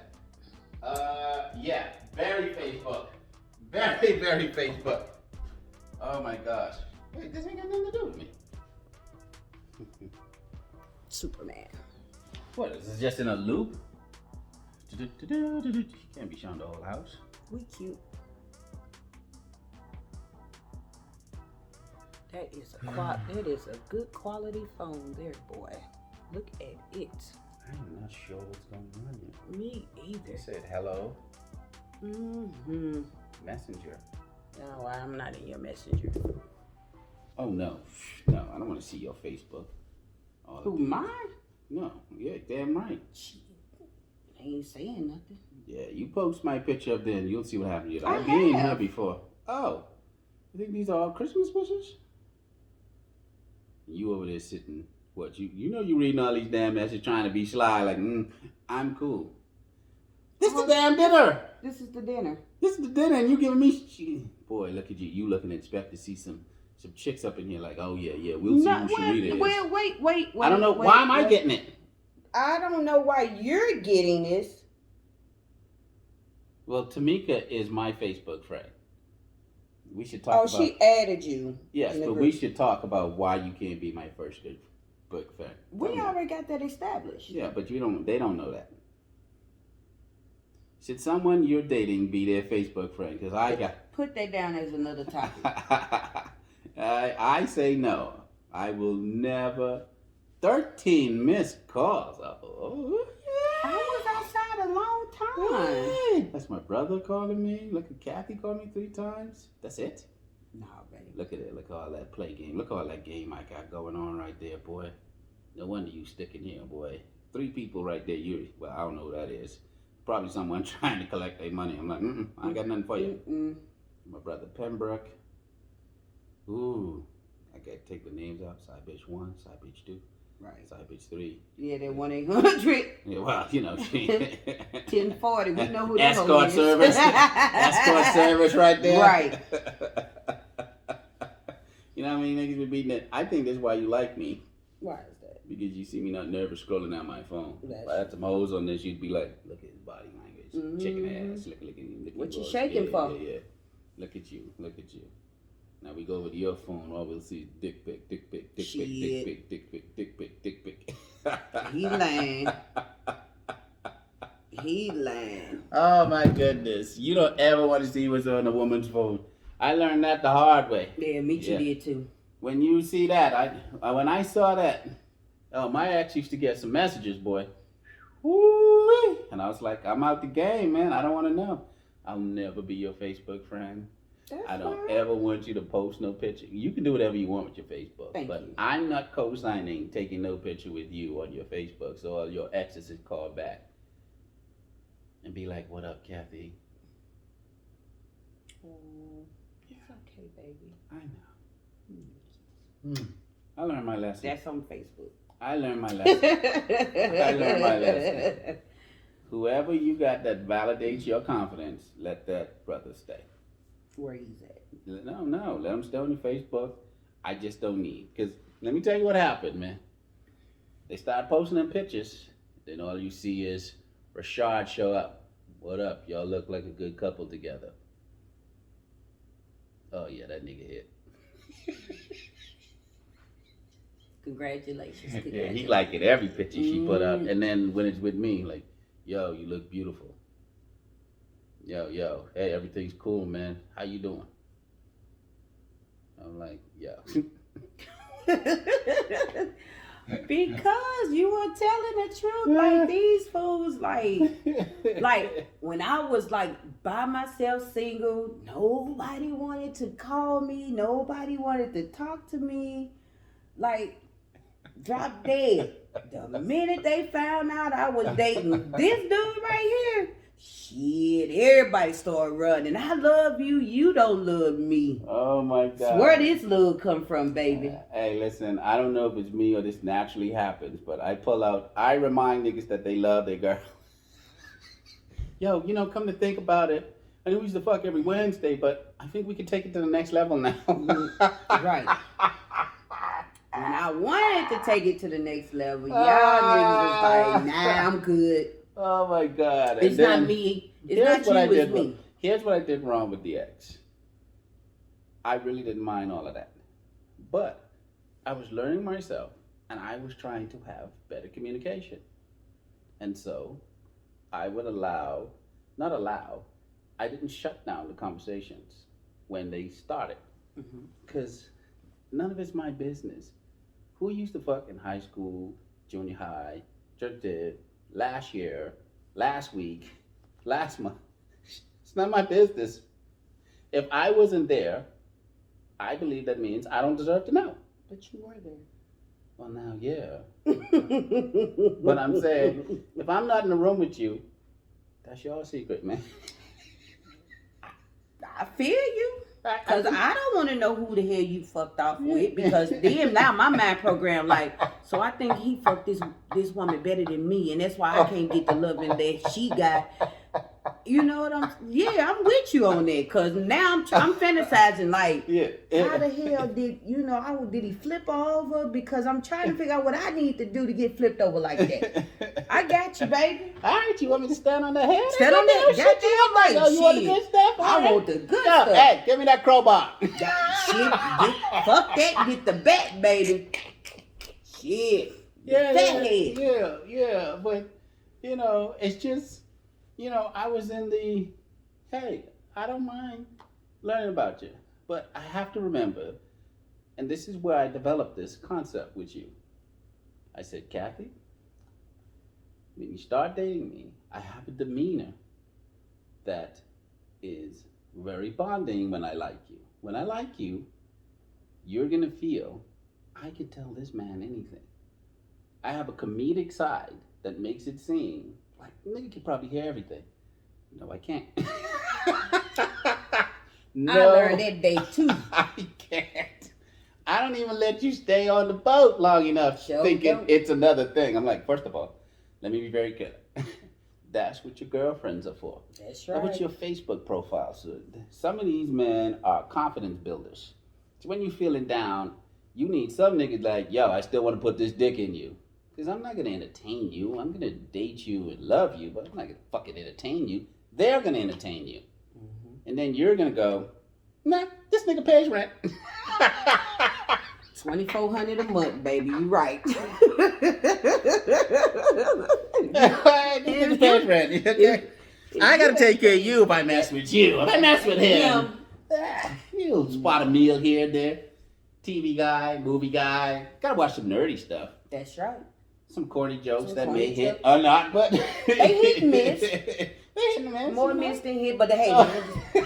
very Facebook. Very, very Facebook. Oh my gosh. Wait, this ain't got nothing to do with me. Superman. What, is this just in a loop? Can't be showing the whole house. We cute. That is a good quality phone there, boy. Look at it. I'm not sure what's going on here. Me either. It said hello. Mm-hmm. Messenger. No, I'm not in your messenger. Oh, no. No, I don't want to see your Facebook. Who, mine? No, yeah, damn right. I ain't saying nothing. Yeah, you post my picture up there and you'll see what happens. I I've been have. here before. Oh, I think these are all Christmas wishes? You over there sitting, what, you reading all these damn messages trying to be sly, like, I'm cool. This is the damn dinner. This is the dinner. This is the dinner and you giving me boy, look at you. You looking to expect to see some chicks up in here like, oh yeah, we'll see who Sharita is. Wait. I don't know, why am I getting it? I don't know why you're getting this. Well, Tamika is my Facebook friend. We should talk about... she added you. Yes, but we should talk about why you can't be my first Facebook friend. We already got that established. Yeah, but they don't know that. Should someone you're dating be their Facebook friend? Because I got... Put that down as another topic. I say no. I will never... 13 missed calls. Oh, yeah. I was outside a long time. Hey, that's my brother calling me. Look at Kathy called me 3 times. That's it? No, baby. Look at it. Look at all that play game. Look at all that game I got going on right there, boy. No wonder you sticking here, boy. 3 people right there. I don't know who that is. Probably someone trying to collect their money. I'm like, I ain't got nothing for you. My brother Pembroke. Ooh, I gotta take the names out. Side bitch 1, side bitch 2. Right. Side bitch 3. Yeah, that 1-800. Yeah, well, 1040. We know who that Escort is. service. Escort service right there. Right. You know what I mean? Niggas be beating it. I think that's why you like me. Why is that? Because you see me not nervous scrolling down my phone. That's if I had some hoes on this, you'd be like, look at his body language. Chicken ass. Look at what you shaking for? Yeah. Look at you. Now we go over to your phone, all we'll see is dick pic. He lying. Oh my goodness. You don't ever want to see what's on a woman's phone. I learned that the hard way. Yeah, me too did too. When you see that, when I saw that, my ex used to get some messages, boy. Woo-wee. And I was like, I'm out the game, man. I don't want to know. I'll never be your Facebook friend. I don't ever want you to post no picture. You can do whatever you want with your Facebook, Thank but you. I'm not co-signing taking no picture with you on your Facebook, so all your exes is called back and be like, "What up, Kathy?" It's okay, baby. I know. I learned my lesson. That's on Facebook. I learned my lesson. Whoever you got that validates your confidence, let that brother stay. Where he's at. No, let him stay on your Facebook. I just don't need. Because let me tell you what happened, man. They started posting them pictures. Then all you see is Rashad show up. What up? Y'all look like a good couple together. Oh, yeah, that nigga hit. Congratulations. Yeah, he like it every picture she put up. And then when it's with me, like, yo, you look beautiful. Yo, hey, everything's cool, man. How you doing? I'm like, yo. Because you were telling the truth. Like, these fools, like when I was like by myself, single, nobody wanted to call me. Nobody wanted to talk to me. Like, drop dead. The minute they found out I was dating this dude right here, shit, everybody started running. I love you, you don't love me. Oh my God. Where this love come from, baby? Hey, listen, I don't know if it's me or this naturally happens, but I remind niggas that they love their girl. Yo, come to think about it, I know we used to fuck every Wednesday, but I think we can take it to the next level now. Right. When I wanted to take it to the next level, y'all niggas was like, nah, I'm good. Oh my God. It's not me. It's not you, it's me. Here's what I did wrong with the ex. I really didn't mind all of that. But I was learning myself and I was trying to have better communication. And so I would I didn't shut down the conversations when they started. Because none of it's my business. Who used to fuck in high school, junior high, just did, last year, last week, last month? It's not my business. If I wasn't there, I believe that means I don't deserve to know. But you were there. Well, now, yeah. But I'm saying, if I'm not in the room with you, that's your secret, man. I feel you. Because I don't want to know who the hell you fucked off with. Because then now my mind program like, so I think he fucked this woman better than me. And that's why I can't get the loving that she got. You know what I'm with you on that. Because now I'm fantasizing like, how the hell did he flip over? Because I'm trying to figure out what I need to do to get flipped over like that. I got you, baby. All right, you want me to stand on the head? Stand on that goddamn right. Oh, you want the good stuff? I want the good stuff. Hey, give me that crowbar. Fuck that, get the back, baby. Shit. Yeah, but it's just, I was in the, hey, I don't mind learning about you, but I have to remember, and this is where I developed this concept with you. I said, Kathy, when you start dating me, I have a demeanor that is very bonding when I like you. When I like you, you're going to feel, I can tell this man anything. I have a comedic side that makes it seem like, nigga can probably hear everything. No, I can't. No, I learned that day too. I can't. I don't even let you stay on the boat long enough thinking it's another thing. I'm like, first of all, let me be very clear. That's what your girlfriends are for. That's right. That's what your Facebook profile. So some of these men are confidence builders. So when you're feeling down, you need some niggas like, yo, I still want to put this dick in you. Because I'm not going to entertain you. I'm going to date you and love you, but I'm not going to fucking entertain you. They're going to entertain you. Mm-hmm. And then you're going to go, nah, this nigga pays rent. $2,400 a month, baby. You right. This nigga pays rent. Okay? I got to take care of you if I mess with you. If I mess with him, you'll spot a meal here and there. TV guy, movie guy. Got to watch some nerdy stuff. That's right. Some corny jokes that may hit or not, but they hit and miss. They hit and miss. More miss than hit, but hey,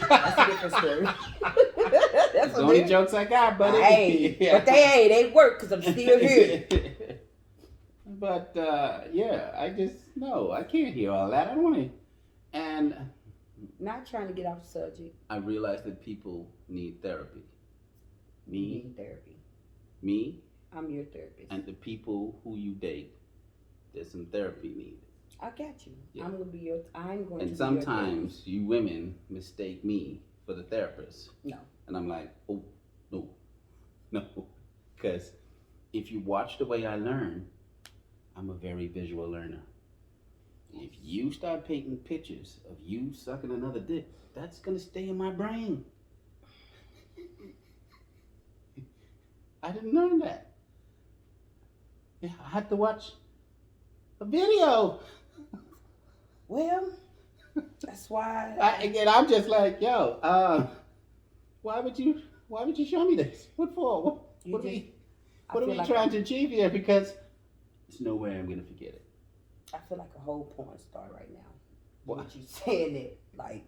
That's a different story. That's the only jokes I got, buddy. Hey, but they work because I'm still here. But yeah, I can't hear all that. I don't want to. And not trying to get off the subject. I realize that people need therapy. Me, You need therapy. me, I'm your therapist. and the people who you date. There's some therapy needed. I got you. Yeah. I'm going to be your And your sometimes you women mistake me for the therapist. No. And I'm like, oh, no. Because if you watch the way I learn, I'm a very visual learner. If you start painting pictures of you sucking another dick, that's going to stay in my brain. I didn't learn that. Yeah, I had to watch a video. Well, that's why. I'm just like, yo, why would you show me this? What for? What are we trying to achieve here? Because there's no way I'm going to forget it. I feel like a whole porn star right now. What? What you saying it, like,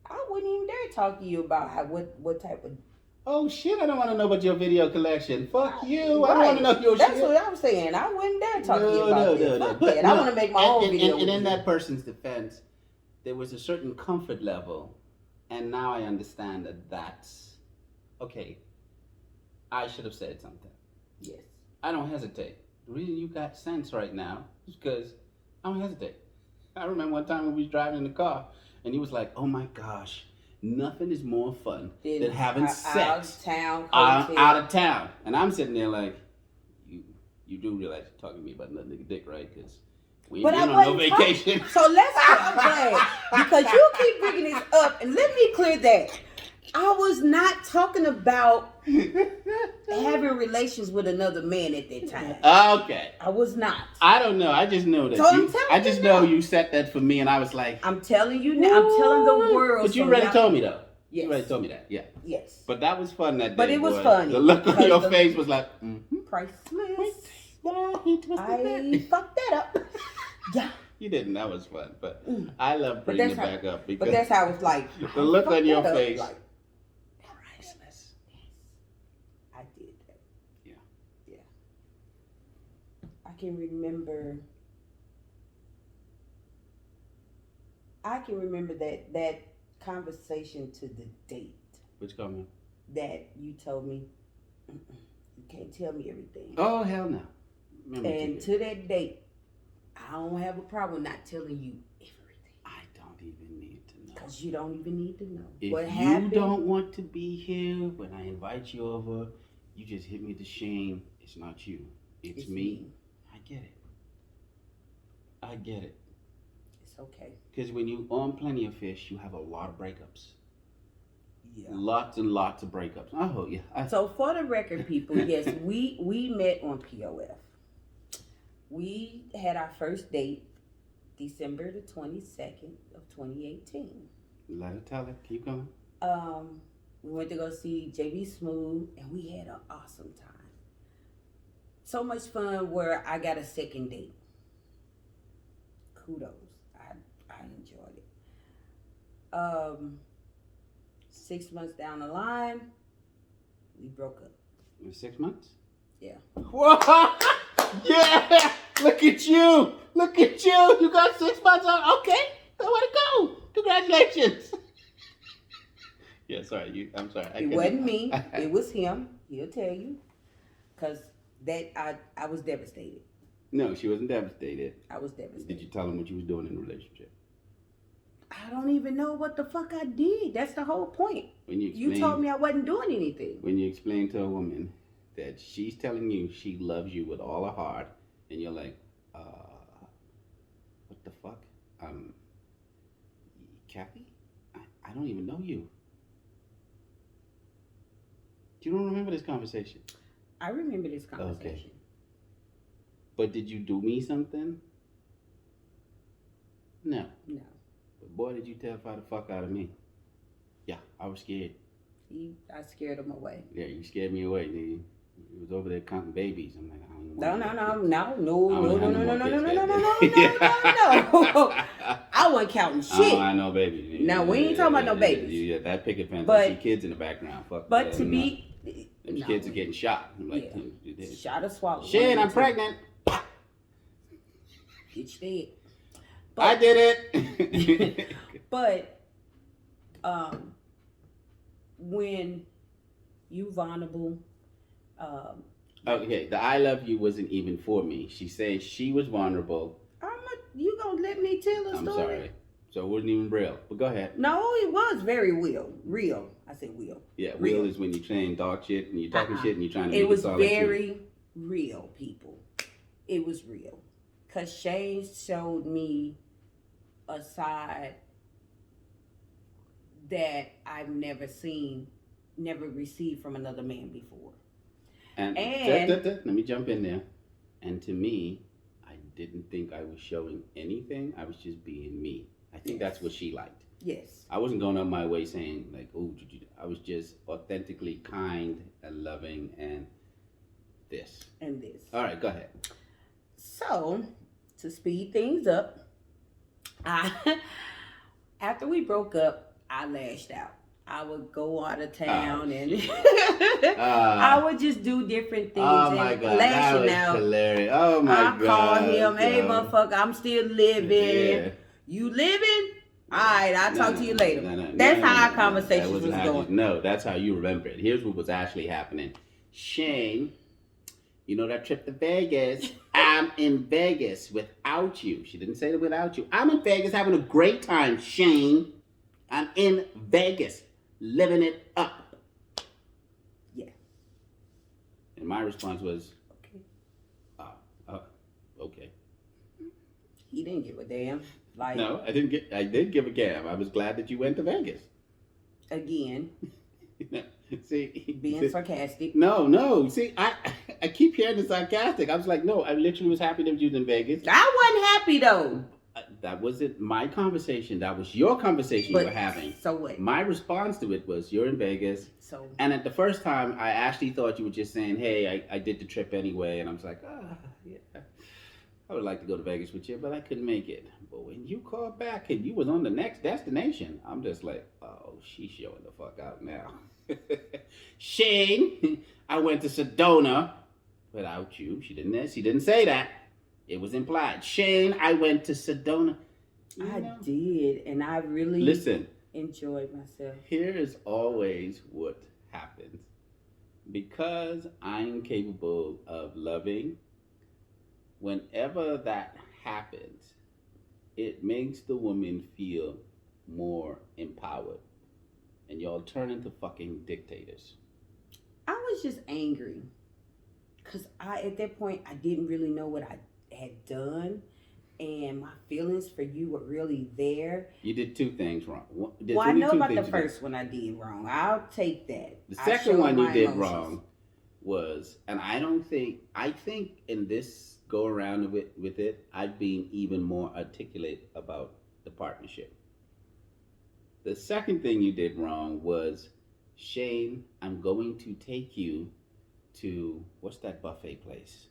I wouldn't even dare talk to you about what type of. Oh shit! I don't want to know about your video collection. Fuck you! I don't want to know your shit. That's what I'm saying. I wouldn't dare talk to you about this. Fuck that. I want to make my own video. And in that person's defense, there was a certain comfort level, and now I understand that that's okay. I should have said something. Yes. I don't hesitate. The reason you got sense right now is because I don't hesitate. I remember one time when we was driving in the car, and he was like, "Oh my gosh, nothing is more fun than having sex out of town." And I'm sitting there like, you do realize you're talking to me about another nigga dick, right? Because we ain't been on no vacation. So let's get glad because you keep bringing this up, and let me clear that. I was not talking about having relations with another man at that time. Okay. I was not. I don't know. I just know that. So I just know you set that for me, and I was like, I'm telling you now. I'm telling the world. But you already told me though. Yes. You already told me that. Yeah. Yes. But that was fun that day. But it was boy. funny. The look on your face was like, priceless. I fucked that up. Yeah. You didn't. That was fun. But I love bringing it back up because. But that's how it's like. The look on your face. Like, priceless. I did that. Yeah. Yeah. I can remember that conversation to the date. Which comment? That you told me, you can't tell me everything. Oh, hell no. And to that date, I don't have a problem not telling you everything. I don't even need to know. Because you don't even need to know. If what you happened, don't want to be here when I invite you over, you just hit me with the shame. It's not you. It's me. I get it. I get it. It's okay. Because when you own Plenty of Fish, you have a lot of breakups. Yeah. Lots and lots of breakups. Oh, yeah. So for the record, people, yes, we met on POF. We had our first date December the 22nd of 2018. Let her tell it. Keep going. We went to go see JB Smooth, and we had an awesome time. So much fun where I got a second date. Kudos. I enjoyed it. 6 months down the line, we broke up. It was 6 months? Yeah. Whoa! Yeah! Look at you! Look at you! You got 6 months on. Okay. Way to go! Congratulations! Yeah, sorry. I'm sorry. It wasn't me. It was him. He'll tell you. Because I was devastated. No, she wasn't devastated. I was devastated. Did you tell him what you was doing in the relationship? I don't even know what the fuck I did. That's the whole point. You told me I wasn't doing anything. When you explain to a woman that she's telling you she loves you with all her heart, and you're like, what the fuck? Kathy? I don't even know you. You don't remember this conversation? I remember this conversation. Okay. But did you do me something? No. No. But boy, did you terrify the fuck out of me. Yeah, I was scared. I scared him away. Yeah, you scared me away, nigga. You was over there counting babies. I'm like, I don't even No. I wasn't counting shit. Oh, I know, baby. No, we ain't talking about no babies. Yeah, that picket fence. But- I see kids in the background. Fuck. But that, to no. be, Them no. kids are getting shot. I'm like, Yeah. Shot or swallowed. Shane, I'm pregnant. Bitch dead. I did it. But when you vulnerable, okay, the I love you wasn't even for me. She said she was vulnerable. you gonna let me tell a I'm story? sorry. So it wasn't even real. But go ahead. No, it was very real. I said real. Yeah, Real. real is when you're saying dog shit and you're talking shit and you're trying to It make was it sound like very real, people. It was real. Cause Shane showed me a side that I've never seen, never received from another man before. And let me jump in there. And to me, I didn't think I was showing anything. I was just being me. I think that's what she liked. Yes. I wasn't going on my way saying like, oh, I was just authentically kind and loving and this. And this. All right, go ahead. So, to speed things up, after we broke up, I lashed out. I would go out of town and I would just do different things. Oh my God, that was hilarious. Oh my God. I call him, hey motherfucker, I'm still living. Yeah. You living? All right, I'll talk to you later. No, that's how our conversation was going. No, that's how you remember it. Here's what was actually happening. Shane, you know that trip to Vegas? I'm in Vegas without you. She didn't say that without you. I'm in Vegas having a great time, Shane. I'm in Vegas, living it up. Yeah. And my response was, okay. Okay. He didn't give a damn. Like, no, I did give a damn. I was glad that you went to Vegas. Again. See, being sarcastic. No. See, I keep hearing the sarcastic. I was like, no, I literally was happy that you was in Vegas. I wasn't happy though. That wasn't my conversation. That was your conversation you were having. So what? My response to it was, you're in Vegas. So. And at the first time, I actually thought you were just saying, hey, I did the trip anyway. And I was like, yeah, I would like to go to Vegas with you, but I couldn't make it. But when you called back and you was on the next destination, I'm just like, oh, she's showing the fuck out now. Shane, I went to Sedona without you. She didn't say that. It was implied. Shane, I went to Sedona. I did, and I really enjoyed myself. Here is always what happens. Because I'm capable of loving, whenever that happens, it makes the woman feel more empowered. And y'all turn into fucking dictators. I was just angry. Because at that point, I didn't really know what I had done. And my feelings for you were really there. You did two things wrong. Well, I know about the first one I did wrong. I'll take that. The second one you did wrong was, and I think in this go around with it, I've been even more articulate about the partnership. The second thing you did wrong was, Shane, I'm going to take you to, what's that buffet place?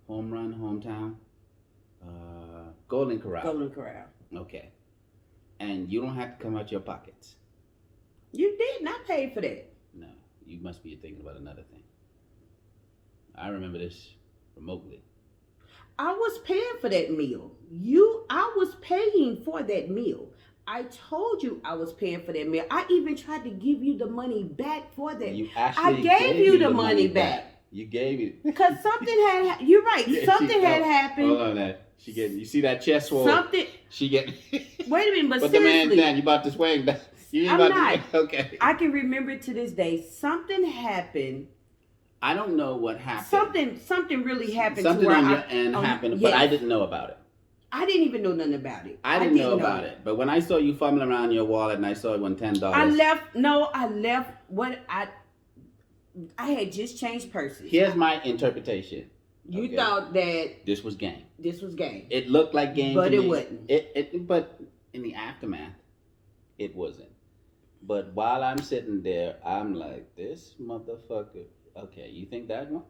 Home Run, Hometown? Golden Corral. Golden Corral. Okay. And you don't have to come out your pockets. You did not pay for that. No, you must be thinking about another thing. I remember this remotely. I was paying for that meal. I was paying for that meal. I told you I was paying for that meal. I even tried to give you the money back for that. I gave you the money back. You gave it. Because something had, you're right, something had happened. Hold on that. You see that chest swole? Something. Wait a minute, but put seriously. the man down. You about to swing back. I'm not. Okay. I can remember to this day, something happened. I don't know what happened. Something really happened. Something on your end happened, but I didn't know about it. I didn't even know nothing about it. I didn't know about it. But when I saw you fumbling around your wallet and I saw it won $10. I left what I had just changed purses. Here's my interpretation. You thought that this was game. This was game. It looked like game, but to it me. wasn't. But in the aftermath, it wasn't. But while I'm sitting there, I'm like, this motherfucker. Okay, you think that one?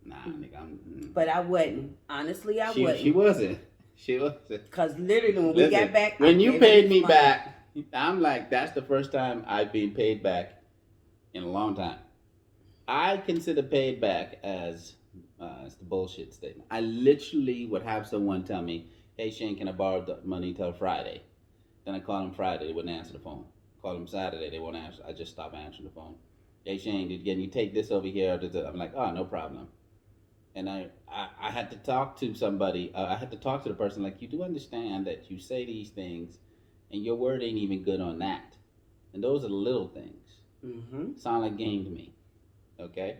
Nah, nigga, But I wasn't. Honestly, I wasn't. She wasn't. She was. Because literally, when we got back, when I you gave her paid this me money. back, I'm like, that's the first time I've been paid back in a long time. I consider paid back as it's the bullshit statement. I literally would have someone tell me, "Hey Shane, can I borrow the money till Friday?" Then I call them Friday, they wouldn't answer the phone. Call them Saturday, they won't answer. I just stop answering the phone. Hey Shane, can you take this over here? I'm like, oh, no problem. And I had to talk to somebody. I had to talk to the person. Like, you do understand that you say these things, and your word ain't even good on that. And those are the little things. Mm-hmm. Sound like game to me. Okay.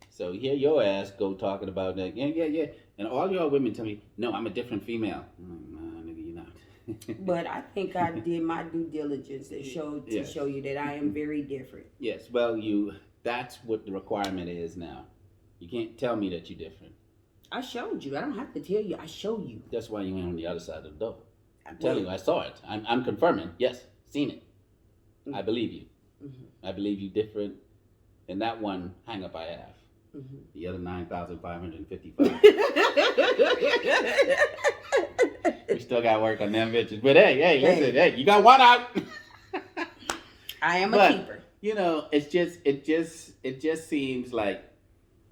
So here your ass go talking about that. Yeah. And all y'all women tell me, no, I'm a different female. I'm like, nah, nigga, you're not. But I think I did my due diligence to show you that I am very different. Yes, well, that's what the requirement is now. You can't tell me that you're different. I showed you. I don't have to tell you. I show you. That's why you ain't on the other side of the door. I'm telling you, I saw it. I'm confirming. Yes, seen it. Mm-hmm. I believe you. Mm-hmm. I believe you different. And that one hang up I have. Mm-hmm. The other 9,555. We still got work on them bitches. But hey, listen, hey, you got one out. I am a keeper. You know, it just seems like,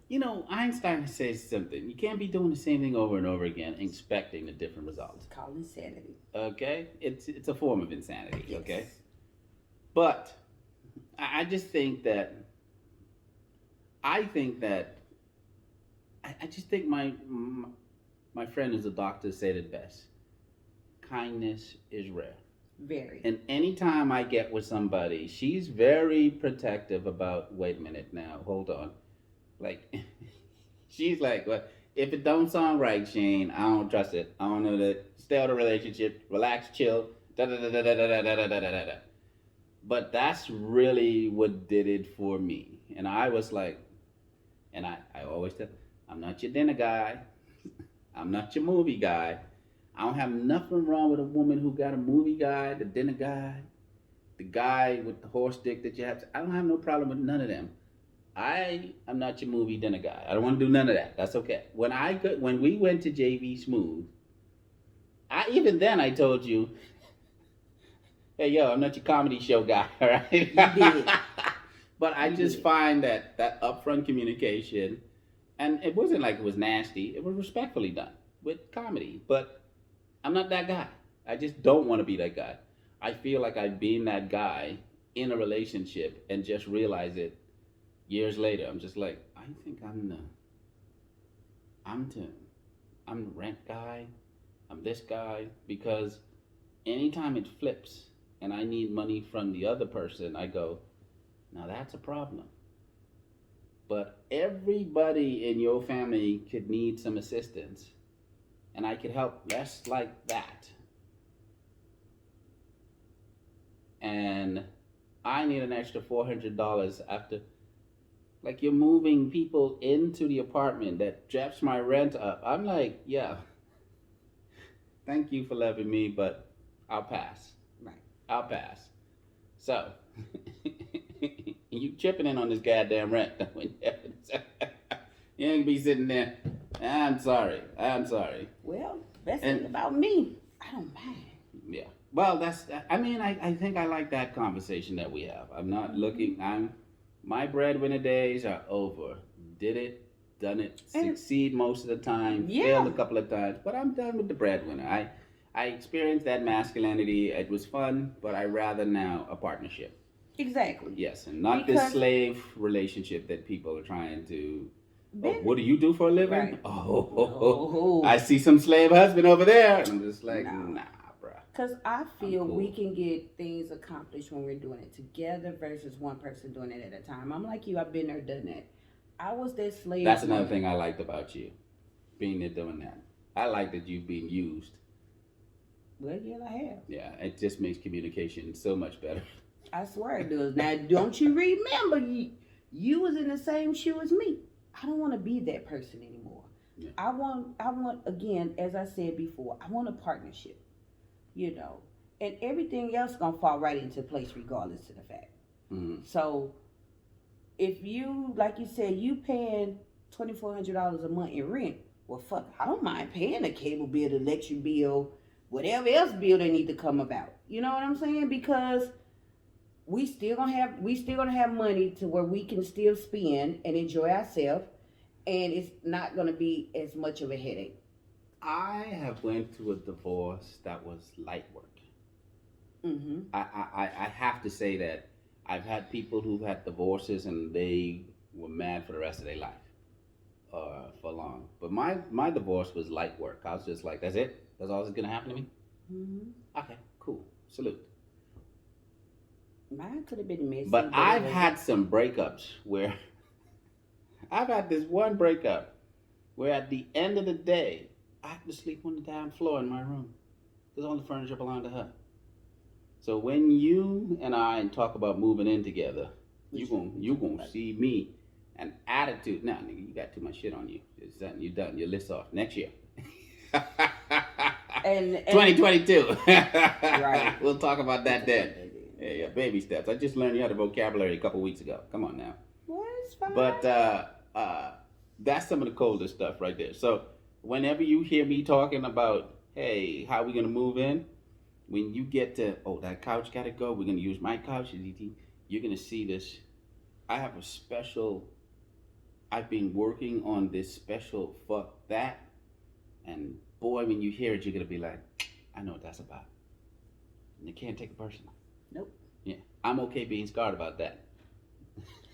you know, Einstein says something. You can't be doing the same thing over and over again, expecting a different result. It's called insanity. Okay, it's a form of insanity. Yes. Okay, but I just think that. I just think my friend who's a doctor said it best. Kindness is rare. Very. And anytime I get with somebody, she's very protective about, wait a minute now, hold on. Like, she's like, well, if it don't sound right, Shane, I don't trust it. I don't know that. Stay out of the relationship, relax, chill, da-da-da-da-da-da-da-da-da-da-da. But that's really what did it for me. And I was like, and I always tell, I'm not your dinner guy. I'm not your movie guy. I don't have nothing wrong with a woman who got a movie guy, the dinner guy, the guy with the horse dick that you have. I don't have no problem with none of them. I am not your movie dinner guy. I don't want to do none of that. That's okay. When we went to JV Smooth, even then I told you, hey yo, I'm not your comedy show guy, all right? You did. But I just find that upfront communication, and it wasn't like it was nasty. It was respectfully done with comedy. But I'm not that guy. I just don't want to be that guy. I feel like I've been that guy in a relationship and just realize it years later. I'm just like, I think I'm the rent guy. I'm this guy, because anytime it flips and I need money from the other person, I go, now that's a problem. But everybody in your family could need some assistance, and I could help less like that. And I need an extra $400 after, like, you're moving people into the apartment that jacks my rent up. I'm like, yeah, thank you for loving me, but I'll pass. Right. I'll pass. So, you chipping in on this goddamn rent. You ain't be sitting there. I'm sorry. Well, that's it about me. I don't mind. Yeah. Well, I think I like that conversation that we have. I'm not looking, my breadwinner days are over. Did it, done it, succeed most of the time, failed a couple of times, but I'm done with the breadwinner. I experienced that masculinity. It was fun, but I rather now a partnership. Exactly. Yes, and not this slave relationship that people are trying to. Oh, what do you do for a living? Right. Oh, I see some slave husband over there. I'm just like, nah, bruh. Because I feel we can get things accomplished when we're doing it together versus one person doing it at a time. I'm like you. I've been there, done that. I was that slave. That's another thing I liked about you, being there doing that. I like that you've been used. Well, yeah, I have. Yeah, it just makes communication so much better. I swear it does. Now, don't you remember, you was in the same shoe as me. I don't want to be that person anymore. Yeah. I want, again, as I said before, I want a partnership, and everything else going to fall right into place regardless of the fact. Mm-hmm. So, if you, like you said, you paying $2,400 a month in rent, well, fuck, I don't mind paying a cable bill, the electric bill, whatever else bill they need to come about. You know what I'm saying? Because we still gonna have money to where we can still spend and enjoy ourselves, and it's not gonna be as much of a headache. I have went through a divorce that was light work. Mm-hmm. I have to say that I've had people who've had divorces and they were mad for the rest of their life, for long. But my divorce was light work. I was just like, that's it? That's all that's gonna happen to me? Mm-hmm. Okay, cool. Salute. Mine could have been messy. But I've had some breakups where I've had this one breakup where at the end of the day, I had to sleep on the damn floor in my room because all the furniture belonged to her. So when you and I talk about moving in together, you gonna see me an attitude. Nah, nigga, you got too much shit on you. It's done. You're done. Your list off next year. and 2022. Right. We'll talk about that then. Yeah, baby steps. I just learned you had a vocabulary a couple weeks ago. Come on now. Well, it's fine. But that's some of the coldest stuff right there. So whenever you hear me talking about, hey, how we gonna move in? When you get to, oh, that couch gotta go, we're gonna use my couch, you're gonna see this. I have a special, I've been working on this special fuck that, and boy, when you hear it, you're gonna be like, I know what that's about. And you can't take it personal. Nope. Yeah, I'm okay being scarred about that.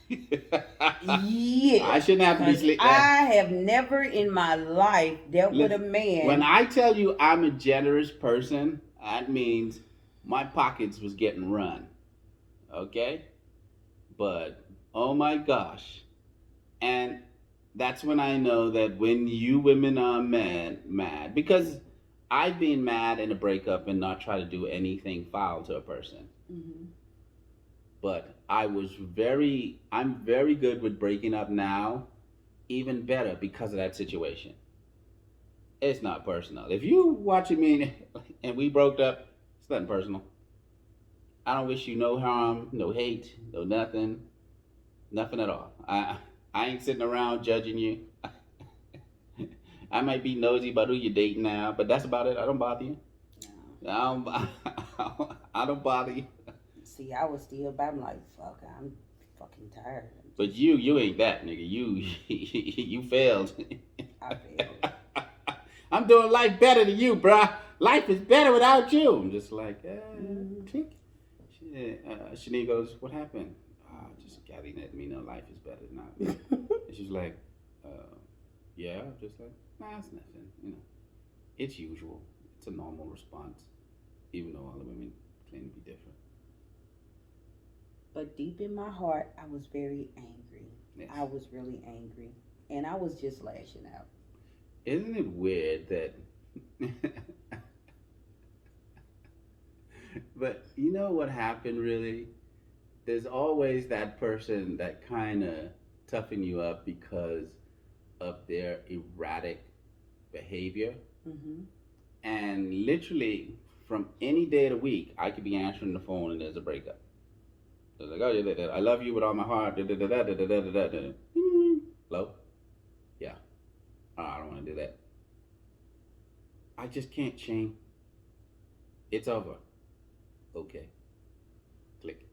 Yeah. I shouldn't have to be sleep. I have never in my life dealt with a man. When I tell you I'm a generous person, that means my pockets was getting run. Okay? But, oh my gosh. And that's when I know that when you women are mad, because I've been mad in a breakup and not try to do anything foul to a person. Mm-hmm. But I'm very good with breaking up now, even better because of that situation. It's not personal. If you watching me and we broke up, it's nothing personal. I don't wish you no harm, no hate, no nothing at all. I ain't sitting around judging you. I might be nosy about who you're dating now, but that's about it. I don't bother you. No. I don't bother you. See, I was still, but I'm like, fuck, I'm fucking tired. But you ain't that, nigga. You failed. I failed. I'm doing life better than you, bruh. Life is better without you. I'm just like, click. Shanae goes, what happened? Just Gabby let me know life is better now. And she's like, yeah. I'm just like, nah, it's nothing. You know, it's usual. It's a normal response, even though all the women claim to be different. But deep in my heart, I was very angry. Yes. I was really angry. And I was just lashing out. Isn't it weird that... But you know what happened really? There's always that person that kind of toughen you up because of their erratic behavior. Mm-hmm. And literally, from any day of the week, I could be answering the phone and there's a breakup. They're like, oh, I love you with all my heart. Hello? Yeah. Oh, I don't want to do that. I just can't change. It's over. Okay. Click.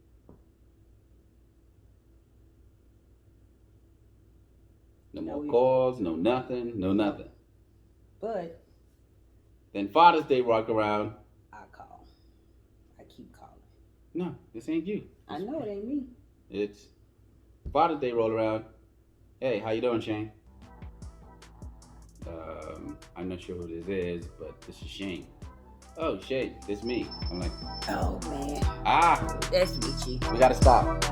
No more calls, no nothing. But then Father's Day rock around. I call. I keep calling. No, this ain't you. I know it ain't me. It's Father's Day roll around. Hey, how you doing, Shane? I'm not sure who this is, but this is Shane. Oh, Shane, it's me. I'm like, oh man. That's Richie. We gotta stop.